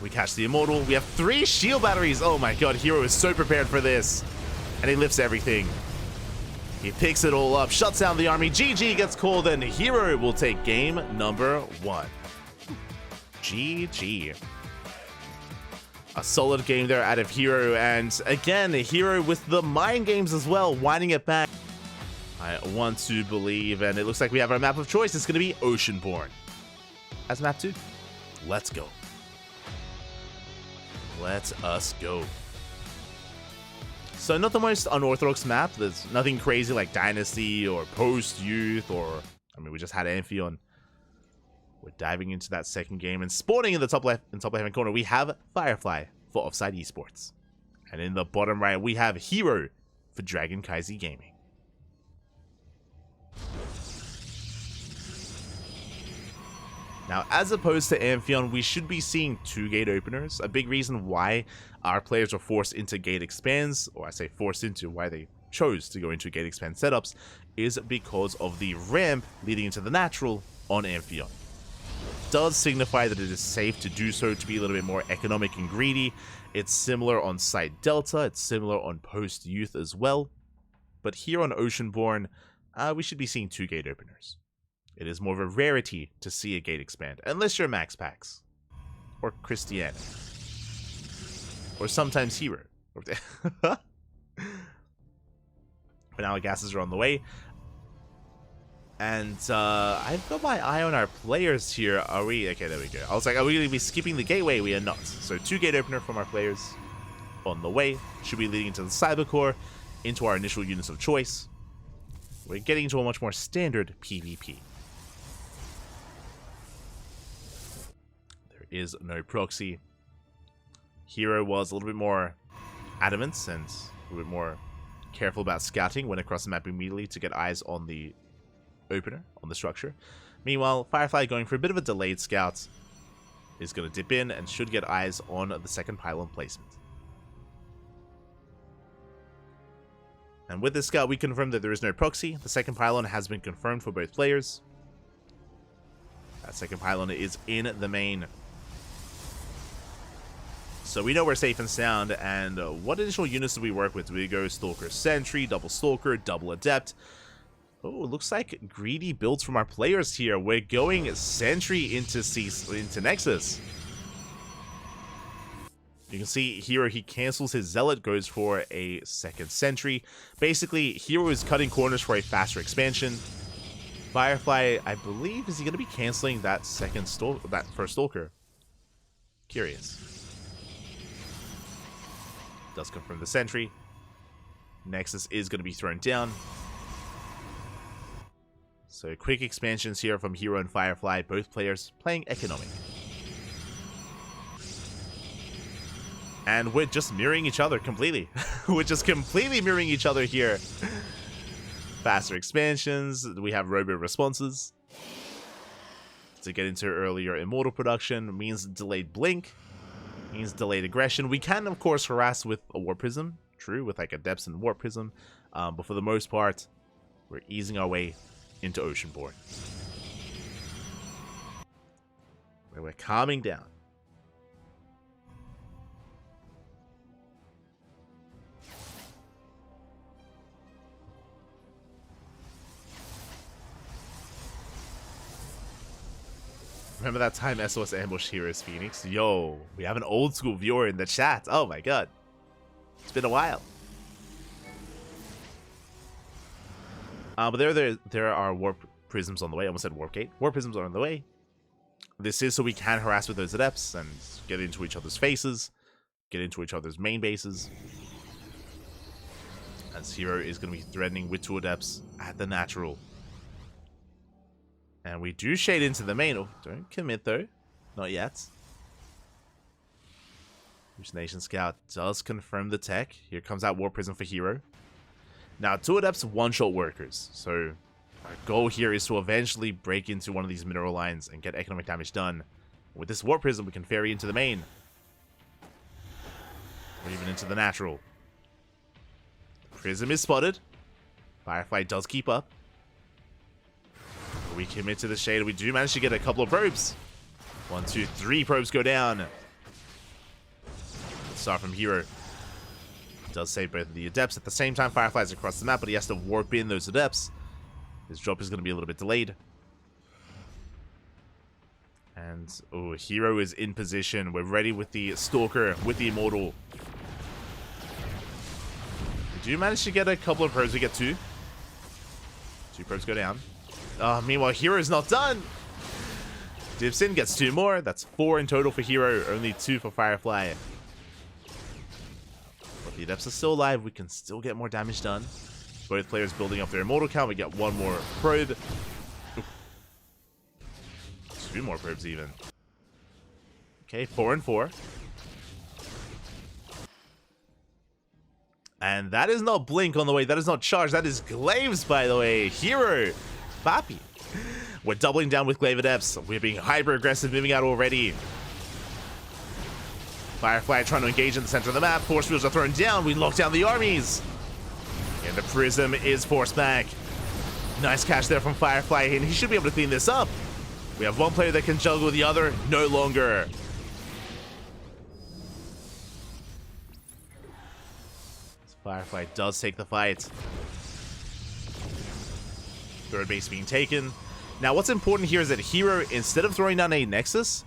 We catch the immortal. We have 3 shield batteries. Oh my god, Hero is so prepared for this. And he lifts everything. He picks it all up, shuts down the army. GG gets called, and Hero will take game number 1. GG. A solid game there out of Hero, and again, Hero with the mind games as well, winding it back. I want to believe, and it looks like we have our map of choice. It's going to be Oceanborn as map 2. Let's go. Let us go. So not the most unorthodox map. There's nothing crazy like Dynasty or Post-Youth or, I mean, we just had Amphion. We're diving into that second game, and spawning in the top left-hand corner, we have Firefly for OFFSYDE Esports. And in the bottom right, we have Hero for Dragon KaiZi Gaming. Now, as opposed to Amphion, we should be seeing 2 gate openers. A big reason why our players were forced into gate expands, or I say forced into, why they chose to go into gate expand setups, is because of the ramp leading into the natural on Amphion. Does signify that it is safe to do so, to be a little bit more economic and greedy. It's similar on Site Delta, it's similar on Post-Youth as well. But here on Oceanborn, we should be seeing 2 gate openers. It is more of a rarity to see a gate expand, unless you're Max Pax, or Christiane, or sometimes Hero. But now our gases are on the way. And I've got my eye on our players here. Are we? Okay, there we go. I was like, are we going to be skipping the gateway? We are not. So 2 gate opener from our players on the way. Should be leading into the Cybercore, into our initial units of choice. We're getting into a much more standard PvP. There is no proxy. Hero was a little bit more adamant and a little bit more careful about scouting. Went across the map immediately to get eyes on the opener, on the structure. Meanwhile, Firefly, going for a bit of a delayed scout, is going to dip in and should get eyes on the second pylon placement. And with this scout, we confirm that there is no proxy. The second pylon has been confirmed for both players. That second pylon is in the main. So we know we're safe and sound. And what initial units do we work with? Do we go Stalker Sentry, Double Stalker, Double Adept? Oh, it looks like greedy builds from our players here. We're going Sentry into Nexus. You can see Hero, he cancels his Zealot, goes for a second Sentry. Basically, Hero is cutting corners for a faster expansion. Firefly, I believe, is he going to be canceling that first Stalker? Curious. Does confirm the Sentry. Nexus is going to be thrown down. So quick expansions here from Hero and Firefly, both players playing economic. And we're just mirroring each other completely. We're just completely mirroring each other here. Faster expansions, we have robot responses. To get into earlier Immortal production means delayed blink, means delayed aggression. We can, of course, harass with a War Prism true with like Adepts and Warp Prism. But for the most part, we're easing our way into Oceanborn, where we're calming down. Remember that time SOS ambushed Heroes Phoenix? Yo, we have an old school viewer in the chat. Oh my god. It's been a while. But there are Warp Prisms on the way. I almost said Warp Gate. Warp Prisms are on the way. This is so we can harass with those Adepts and get into each other's faces. Get into each other's main bases. As Hero is going to be threatening with 2 Adepts at the natural. And we do shade into the main. Oh, don't commit though. Not yet. Hallucination Scout does confirm the tech. Here comes out Warp Prism for Hero. Now, 2 Adepts one-shot workers. So, our goal here is to eventually break into one of these mineral lines and get economic damage done. With this Warp Prism, we can ferry into the main. Or even into the natural. Prism is spotted. Firefly does keep up. We commit to the shade. We do manage to get a couple of probes. 1, 2, 3 probes go down. Let's start from Hero. Does save both of the Adepts. At the same time, Firefly's across the map, but he has to warp in those Adepts. His drop is going to be a little bit delayed. And, oh, Hero is in position. We're ready with the Stalker, with the Immortal. We do manage to get a couple of probes. We get 2. 2 probes go down. Meanwhile, Hero's not done. Dibson gets 2 more. That's 4 in total for Hero. Only 2 for Firefly. But the Adepts are still alive. We can still get more damage done. Both players building up their Immortal count. We get 1 more probe. Oof. 2 more probes even. Okay, 4 and 4. And that is not Blink on the way. That is not Charge. That is Glaives, by the way. Hero. Papi. We're doubling down with Glaive Adepts. We're being hyper-aggressive, moving out already. Firefly trying to engage in the center of the map. Force fields are thrown down. We lock down the armies. And the Prism is forced back. Nice catch there from Firefly, and he should be able to clean this up. We have 1 player that can juggle the other. No longer. Firefly does take the fight. 3rd base being taken. Now, what's important here is that Hero, instead of throwing down a Nexus,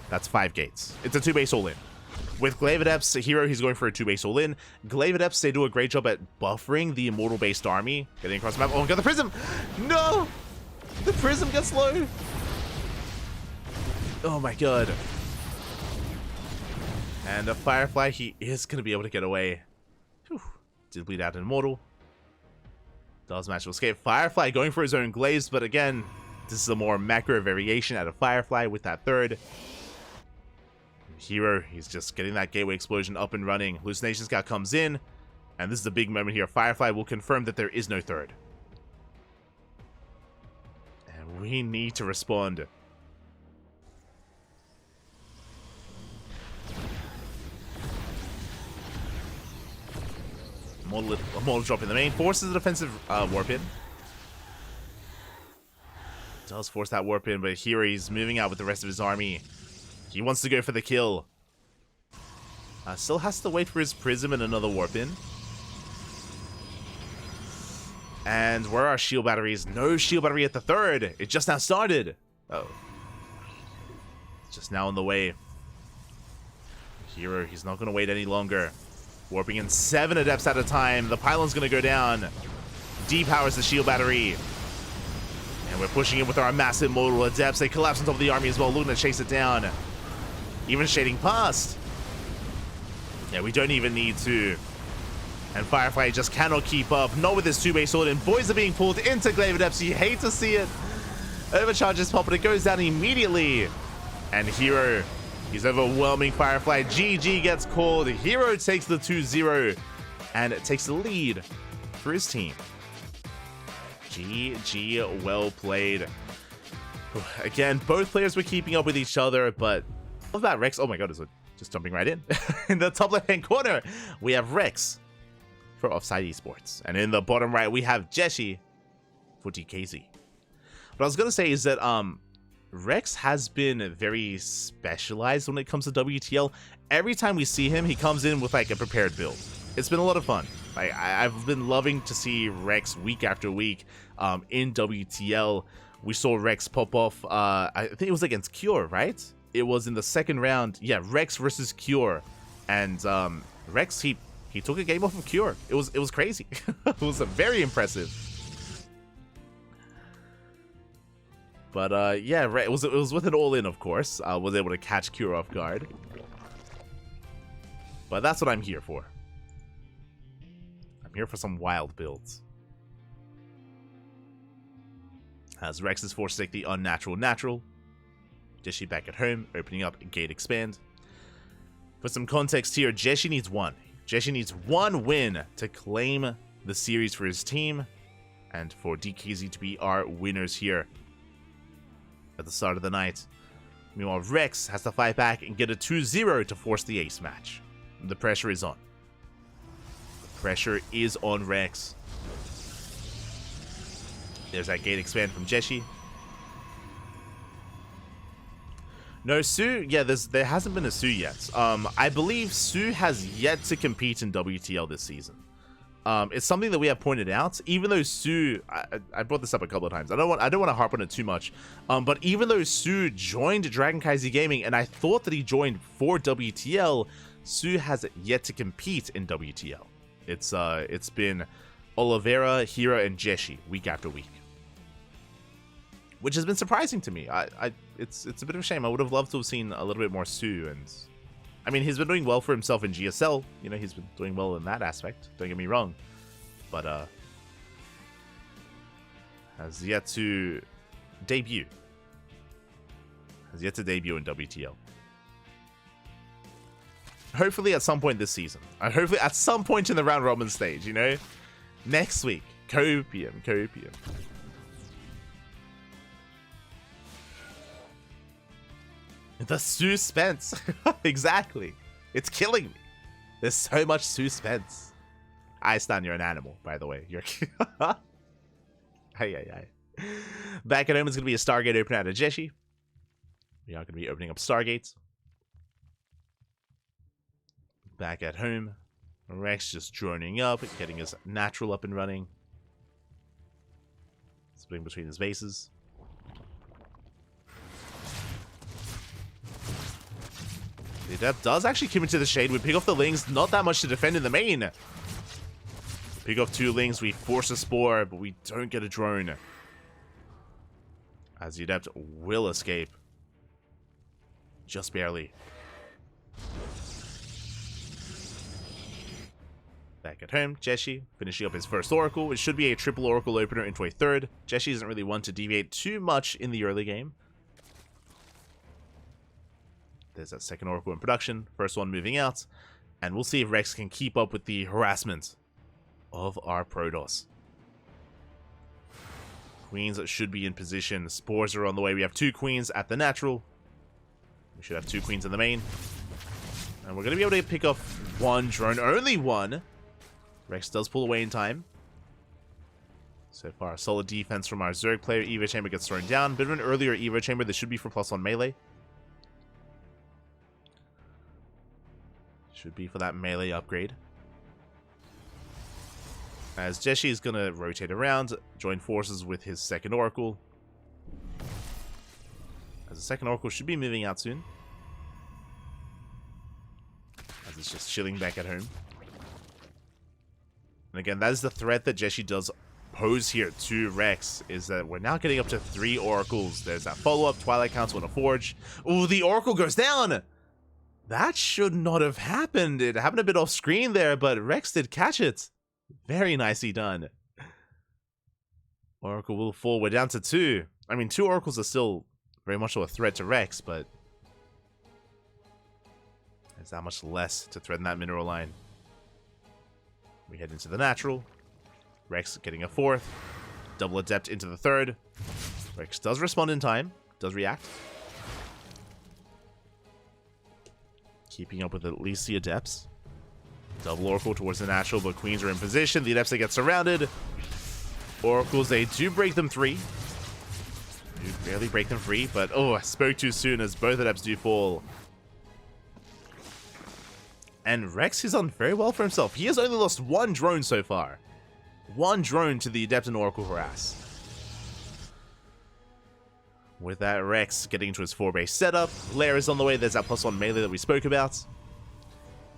that's 5 gates. It's a 2-base all-in. With Glaive Adepts, Hero, he's going for a 2-base all-in. Glaive Adepts, they do a great job at buffering the Immortal-based army. Getting across the map. Oh, got the Prism! No! The Prism gets low! Oh my god. And the Firefly, he is going to be able to get away. Whew. Did bleed out an Immortal. Does manage to escape. Firefly going for his own Glaives, but again, this is a more macro variation out of Firefly with that 3rd. Hero, he's just getting that Gateway Explosion up and running. Hallucination Scout comes in, and this is the big moment here. Firefly will confirm that there is no 3rd. And we need to respond. Immortal drop in the main. Forces a defensive warp in. Does force that warp in, but here he's moving out with the rest of his army. He wants to go for the kill. Still has to wait for his Prism and another warp in. And where are our shield batteries? No shield battery at the 3rd. It just now started. Oh. Just now on the way. Hero, he's not going to wait any longer. Warping in 7 Adepts at a time. The pylon's going to go down. Depowers the shield battery. And we're pushing in with our massive Immortal Adepts. They collapse on top of the army as well, looking to chase it down. Even shading past. Yeah, we don't even need to. And Firefly just cannot keep up. Not with his 2-base sword. And boys are being pulled into Glaive Adepts. You hate to see it. Overcharges pop, but it goes down immediately. And Hero, he's overwhelming Firefly. GG gets called. Hero takes the 2-0 and takes the lead for his team. GG, well played. Again, both players were keeping up with each other, but what about Rex? Oh my god, is it just jumping right in? In the top left-hand corner, we have Rex for OFFSYDE Esports. And in the bottom right, we have Jieshi for KaiZi. What I was going to say is that Rex has been very specialized when it comes to WTL. Every time we see him, he comes in with like a prepared build. It's been a lot of fun. Like, I've been loving to see Rex week after week in WTL. We saw Rex pop off, I think it was against Cure, right? It was in the second round. Yeah, Rex versus Cure. And Rex, he took a game off of Cure. It was crazy. It was very impressive. But yeah, it was with an all-in, of course. I was able to catch Cure off guard. But that's what I'm here for. I'm here for some wild builds. As Rex is forced to take the unnatural natural. Jieshi back at home, opening up gate expand. For some context here, Jieshi needs one. Jieshi needs one win to claim the series for his team. And for KaiZi to be our winners here at the start of the night. Meanwhile, Rex has to fight back and get a 2-0 to force the ace match. The pressure is on. The pressure is on Rex. There's that gate expand from Jieshi. No, Su, yeah, there hasn't been a Su yet. I believe Su has yet to compete in WTL this season. It's something that we have pointed out. Even though Su, I brought this up a couple of times. I don't want to harp on it too much. But even though Su joined Dragon KaiZi Gaming, and I thought that he joined for WTL, Su has yet to compete in WTL. It's been Oliveira, Hira, and Jieshi week after week, which has been surprising to me. It's a bit of a shame. I would have loved to have seen a little bit more Su, and I mean, he's been doing well for himself in GSL. You know, he's been doing well in that aspect. Don't get me wrong. But, has yet to debut. Has yet to debut in WTL. Hopefully at some point this season. Hopefully at some point in the round robin stage, you know? Next week. Copium. The suspense. Exactly. It's killing me. There's so much suspense. I stand, you're an animal, by the way. You're Hey. Back at home is going to be a Stargate opener out of Jieshi. We are going to be opening up Stargates. Back at home, Rex just droning up, getting his natural up and running. Splitting between his bases. The Adept does actually come into the shade. We pick off the Lings. Not that much to defend in the main. Pick off 2 Lings. We force a Spore, but we don't get a drone. As the Adept will escape. Just barely. Back at home, Jieshi finishing up his first Oracle. It should be a triple Oracle opener into a third. Jieshi isn't really one to deviate too much in the early game. There's that second Oracle in production. First one moving out. And we'll see if Rex can keep up with the harassment of our Protoss. Queens should be in position. Spores are on the way. We have 2 Queens at the natural. We should have 2 Queens in the main. And we're going to be able to pick off 1 drone. Only 1. Rex does pull away in time. So far, solid defense from our Zerg player. Evo Chamber gets thrown down. Bit of an earlier Evo Chamber. This should be for +1 melee. Should be for that melee upgrade. As Jieshi is going to rotate around, join forces with his second Oracle. As the second Oracle should be moving out soon. As it's just chilling back at home. And again, that is the threat that Jieshi does pose here to Rex, is that we're now getting up to 3 Oracles. There's that follow-up, Twilight Council, and a Forge. Ooh, the Oracle goes down! That should not have happened. It happened a bit off screen there, but Rex did catch it. Very nicely done. Oracle will fall. We're down to 2. I mean, 2 Oracles are still very much a threat to Rex, but there's that much less to threaten that mineral line. We head into the natural. Rex getting a 4th. Double Adept into the 3rd. Rex does respond in time. Does react. Keeping up with at least the Adepts. Double Oracle towards the natural, but Queens are in position. The Adepts, they get surrounded. Oracles, they do break them free. Do barely break them free, but oh, I spoke too soon as both Adepts do fall. And Rex has done very well for himself. He has only lost one drone so far. One drone to the Adept and Oracle harass. With that, Rex getting into his 4-base setup. Lair is on the way. There's that +1 melee that we spoke about.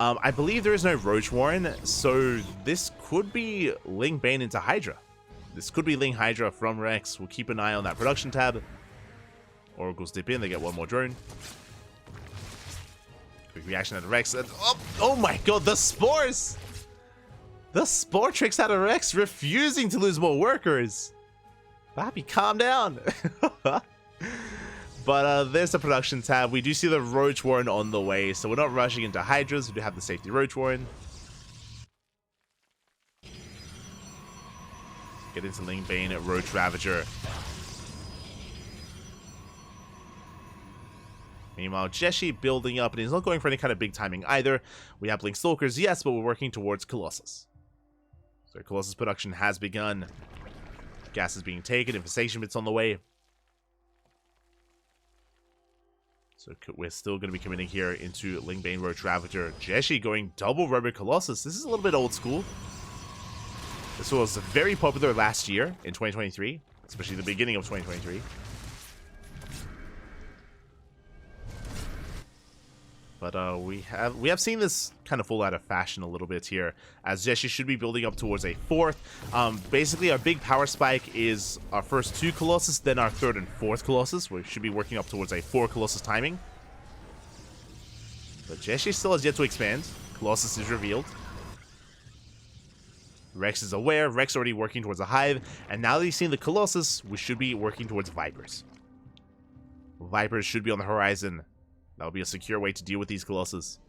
I believe there is no Roach Warren, so this could be Ling Bane into Hydra. This could be Ling Hydra from Rex. We'll keep an eye on that production tab. Oracles dip in. They get one more drone. Quick reaction out of Rex. And, oh my god, the Spores! The Spore tricks out of Rex, refusing to lose more workers. Bappy, calm down. But there's the production tab. We do see the Roach Warren on the way, so we're not rushing into Hydras. We do have the safety Roach Warren. Get into Ling Bane at Roach Ravager. Meanwhile, Jieshi building up, and he's not going for any kind of big timing either. We have Blink Stalkers, yes, but we're working towards Colossus. So Colossus production has begun. Gas is being taken, infestation bits on the way. So we're still going to be committing here into Ling Bane Roach Ravager. Jieshi going double Robo Colossus. This is a little bit old school. This was very popular last year in 2023, especially the beginning of 2023. But we have seen this kind of fall out of fashion a little bit here, as Jieshi should be building up towards a 4th. Basically, our big power spike is our first 2 Colossus, then our 3rd and 4th Colossus. We should be working up towards a 4 Colossus timing. But Jieshi still has yet to expand. Colossus is revealed. Rex is aware. Rex already working towards a Hive. And now that he's seen the Colossus, we should be working towards Vipers. Vipers should be on the horizon. That'll be a secure way to deal with these Colossus.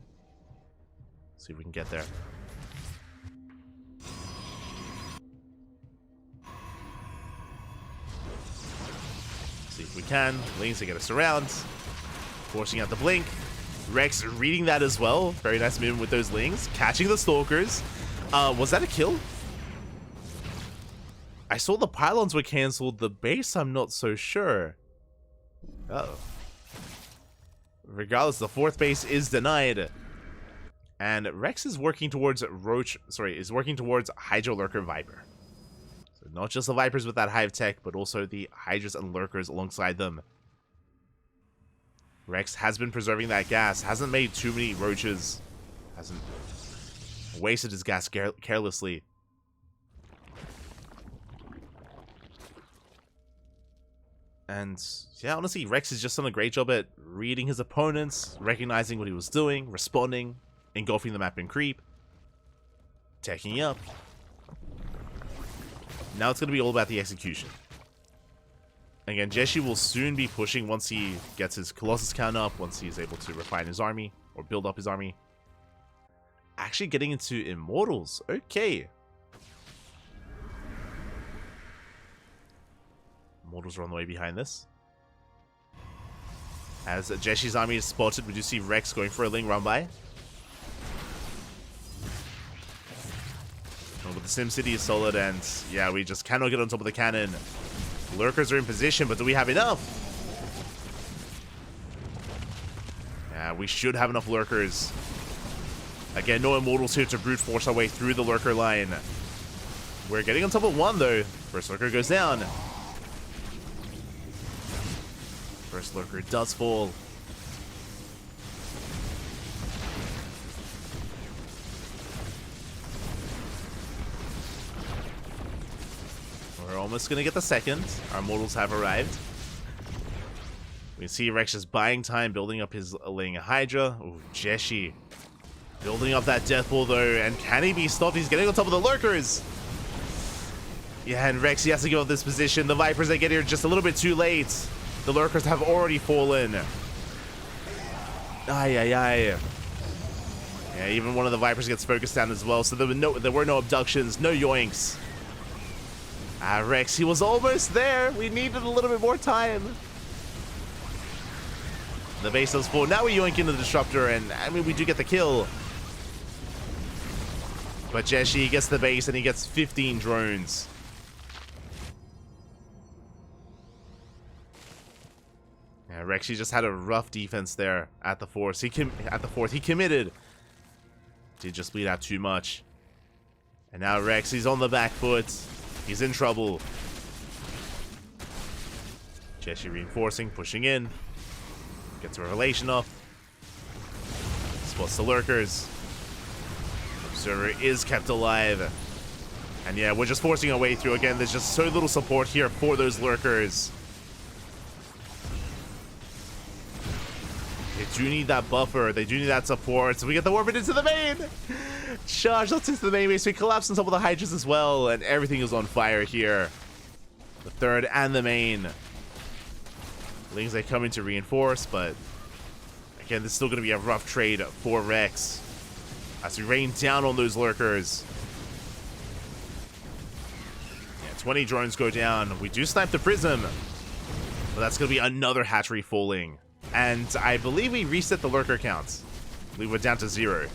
See if we can get there. See if we can. Lings to get us around. Forcing out the blink. Rex reading that as well. Very nice movement with those Lings. Catching the Stalkers. Was that a kill? I saw the pylons were cancelled. The base, I'm not so sure. Uh-oh. Regardless, the 4th base is denied. And Rex is working towards working towards Hydra Lurker Viper. So not just the Vipers with that Hive tech, but also the Hydras and Lurkers alongside them. Rex has been preserving that gas, hasn't made too many roaches, hasn't wasted his gas carelessly. And yeah, honestly, Rex has just done a great job at reading his opponents, recognizing what he was doing, responding, engulfing the map in creep, teching up. Now it's going to be all about the execution. Again, Jieshi will soon be pushing once he gets his Colossus count up, once he is able to refine his army, or build up his army. Actually getting into Immortals, okay. Immortals are on the way behind this. As Jeshi's army is spotted, we do see Rex going for a Ling run by. Oh, but the SimCity is solid, and yeah, we just cannot get on top of the cannon. Lurkers are in position, but do we have enough? Yeah, we should have enough Lurkers. Again, no Immortals here to brute force our way through the Lurker line. We're getting on top of 1, though. First Lurker goes down. First Lurker does fall. We're almost going to get the second. Our Immortals have arrived. We can see Rex just buying time, building up his Ling Hydra. Ooh, Jieshi building up that Death Ball, though. And can he be stopped? He's getting on top of the Lurkers. Yeah, and Rex, he has to give up this position. The Vipers, they get here just a little bit too late. The Lurkers have already fallen. Ay, ay, ay. Yeah, even one of the Vipers gets focused down as well. So there were no abductions, no yoinks. Rex, he was almost there. We needed a little bit more time. The base does fall. Now we yoink into the Disruptor, and I mean, we do get the kill. But Jieshi gets the base and he gets 15 drones. Yeah, Rexy just had a rough defense there at the fourth. He committed. Did just bleed out too much. And now Rexy's on the back foot. He's in trouble. Jieshi reinforcing, pushing in. Gets a revelation off. Spots the lurkers. Observer is kept alive. And yeah, we're just forcing our way through. Again, there's just so little support here for those lurkers. They do need that buffer. They do need that support. So we get the warp into the main. Charge us into the main base. We collapse on top of the hydras as well. And everything is on fire here. The third and the main. Lings are coming to reinforce, but again, this is still going to be a rough trade for Rex as we rain down on those lurkers. Yeah, 20 drones go down. We do snipe the prism, but that's going to be another hatchery falling. And I believe we reset the lurker counts. I believe we're down to 0.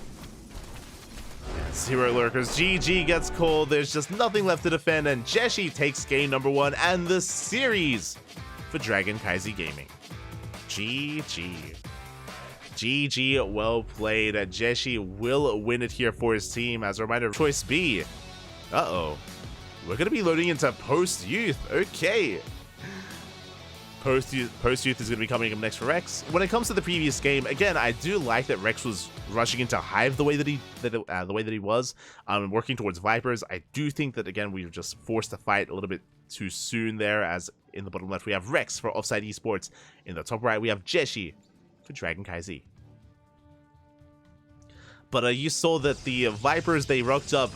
Yeah, 0 lurkers. GG gets called. There's just nothing left to defend, and Jieshi takes game number 1 and the series for Dragon KaiZi Gaming. GG. GG, well played. Jieshi will win it here for his team. As a reminder, choice B. Uh-oh. We're going to be loading into post-youth. Okay. Post-youth is going to be coming up next for Rex. When it comes to the previous game, again, I do like that Rex was rushing into Hive the way that he was, working towards Vipers. I do think that, again, we were just forced to fight a little bit too soon there, as in the bottom left we have Rex for OFFSYDE Esports. In the top right we have Jieshi for Dragon KaiZi. But you saw that the Vipers, they rocked up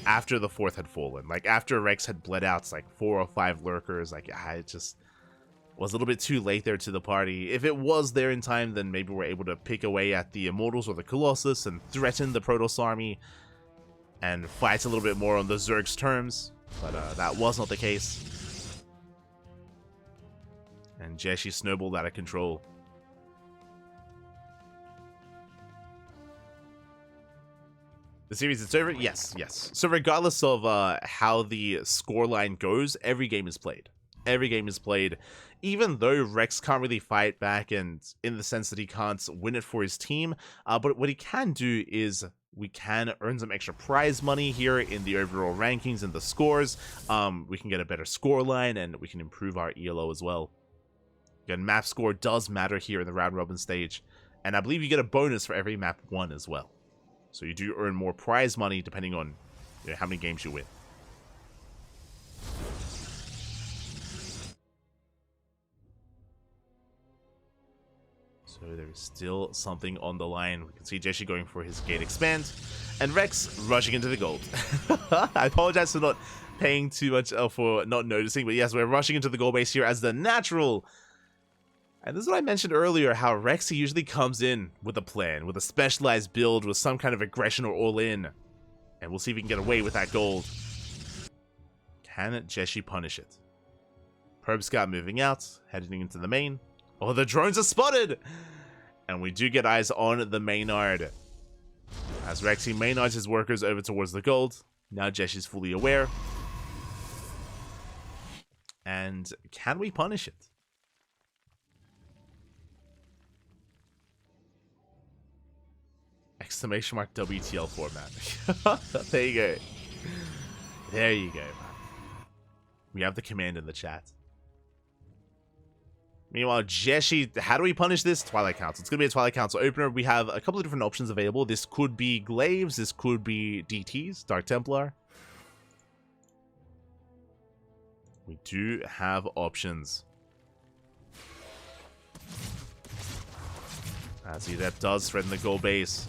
after the 4th had fallen. Like, after Rex had bled out, it's like 4 or 5 lurkers. Like, it just was a little bit too late there to the party. If it was there in time, then maybe we're able to pick away at the Immortals or the Colossus and threaten the Protoss army and fight a little bit more on the Zerg's terms. But that was not the case. And Jieshi snowballed out of control. The series is over? Yes, yes. So regardless of how the scoreline goes, every game is played. Every game is played. Even though Rex can't really fight back, and in the sense that he can't win it for his team, but what he can do is we can earn some extra prize money here in the overall rankings and the scores. We can get a better score line, and we can improve our ELO as well. Again, map score does matter here in the round robin stage, and I believe you get a bonus for every map won as well. So you do earn more prize money depending on how many games you win. So there is still something on the line. We can see Jieshi going for his gate expand, and Rex rushing into the gold. I apologize for not paying too much, for not noticing, but yes, we're rushing into the gold base here as the natural. And this is what I mentioned earlier, how Rex usually comes in with a plan, with a specialized build, with some kind of aggression or all-in. And we'll see if we can get away with that gold. Can Jieshi punish it? Probe Scout moving out, heading into the main. Oh, the drones are spotted! And we do get eyes on the Maynard. As Rexy Maynards his workers over towards the gold. Now Jeshi's fully aware. And can we punish it? Exclamation mark WTL format. There you go. There you go, man. We have the command in the chat. Meanwhile, Jieshi, how do we punish this? Twilight Council. It's going to be a Twilight Council opener. We have a couple of different options available. This could be Glaives. This could be DTs, Dark Templar. We do have options. As Edep does threaten the gold base.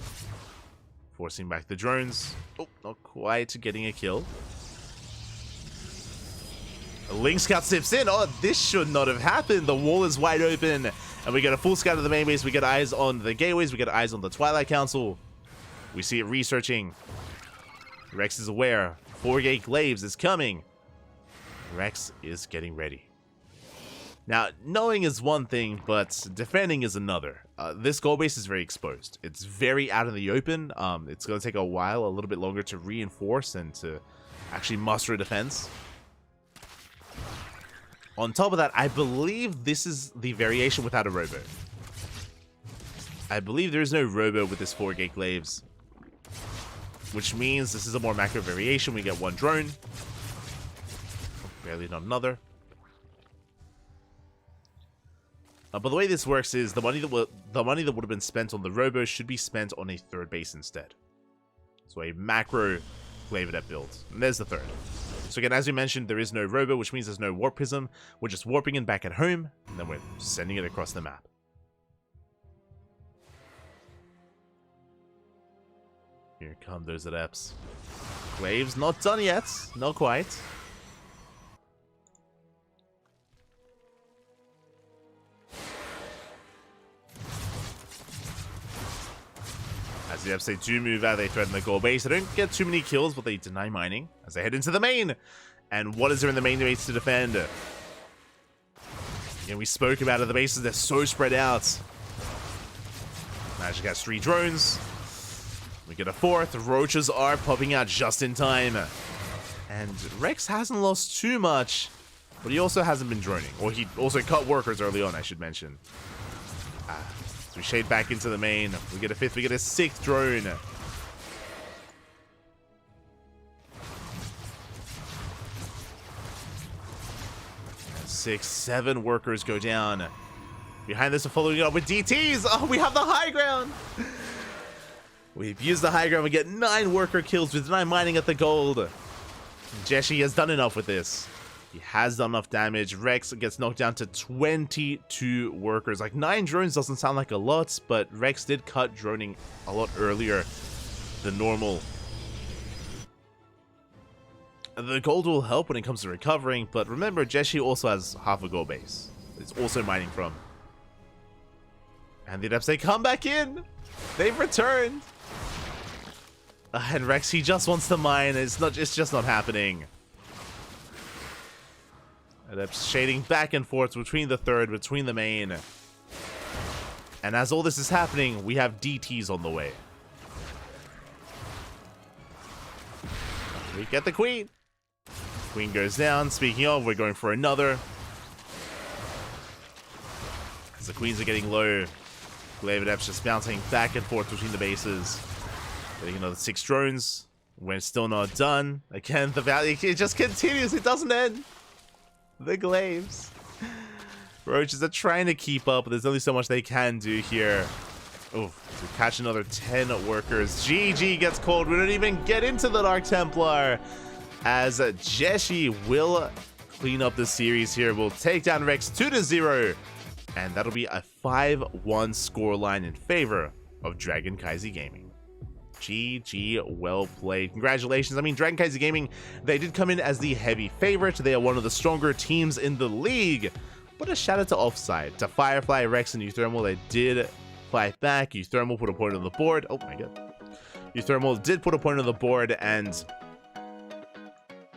Forcing back the drones. Oh, not quite getting a kill. A Link Scout steps in. Oh, this should not have happened. The wall is wide open. And we get a full scout of the main base. We get eyes on the gateways. We get eyes on the Twilight Council. We see it researching. Rex is aware. 4-gate Glaives is coming. Rex is getting ready. Now, knowing is one thing, but defending is another. this goal base is very exposed. It's very out in the open. It's going to take a while, a little bit longer to reinforce and to actually muster a defense. On top of that, I believe this is the variation without a robo. I believe there is no robo with this 4-gate glaives, which means this is a more macro variation. We get one drone, barely not another. But the way this works is the money that would have been spent on the robo should be spent on a third base instead. So a macro Glaive Adept build. And there's the third. So again, as we mentioned, there is no robo, which means there's no warp prism. We're just warping it back at home, and then we're sending it across the map. Here come those adepts. Glaives not done yet. Not quite. As the adepts, they do move out, they threaten the goal base. They don't get too many kills, but they deny mining as they head into the main. And what is there in the main base to defend? Again, we spoke about it. The bases, they're so spread out. Magic has 3 drones. We get a 4th. Roaches are popping out just in time. And Rex hasn't lost too much, but he also hasn't been droning. Or he also cut workers early on, I should mention. So we shade back into the main. We get a 5th, we get a 6th drone. 6, 7 workers go down. Behind this, we're following it up with DTs. Oh, we have the high ground. We've used the high ground. We get 9 worker kills with 9 mining at the gold. Jieshi has done enough with this. He has done enough damage. Rex gets knocked down to 22 workers. Like, 9 drones doesn't sound like a lot, but Rex did cut droning a lot earlier than normal. The gold will help when it comes to recovering, but remember, Jieshi also has half a gold base. It's also mining from. And the adepts, they come back in. They've returned. And Rex, he just wants to mine. It's just not happening. Adepts shading back and forth between the third, between the main. And as all this is happening, we have DTs on the way. We get the queen. Queen goes down. Speaking of, we're going for another. As the queens are getting low, Glaive Adepts just bouncing back and forth between the bases. Getting another 6 drones. We're still not done. Again, the value, it just continues. It doesn't end. The Glaives. Roaches are trying to keep up, but there's only so much they can do here. Oh, to catch another 10 workers. GG gets called. We don't even get into the Dark Templar. As Jieshi will clean up the series here. We'll take down Rex 2-0. And that'll be a 5-1 scoreline in favor of Dragon KaiZi Gaming. GG, well played. Congratulations. I mean, Dragon KaiZi Gaming, they did come in as the heavy favorite. They are one of the stronger teams in the league. But a shout out to OFFSYDE, to Firefly, Rex, and uThermal. They did fight back. uThermal put a point on the board. Oh my god. uThermal did put a point on the board and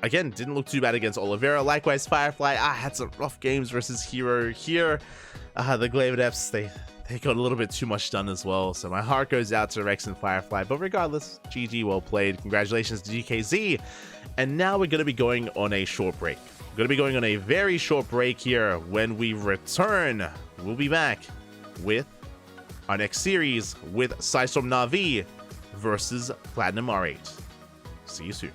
again, didn't look too bad against Oliveira. Likewise, Firefly had some rough games versus Hero here. The Glaive Adepts, they got a little bit too much done as well. So my heart goes out to Rex and Firefly. But regardless, GG, well played. Congratulations to GKZ. And now we're going to be going on a short break. We're going to be going on a very short break here. When we return, we'll be back with our next series with Psystorm Na'Vi versus Platinum R8. See you soon.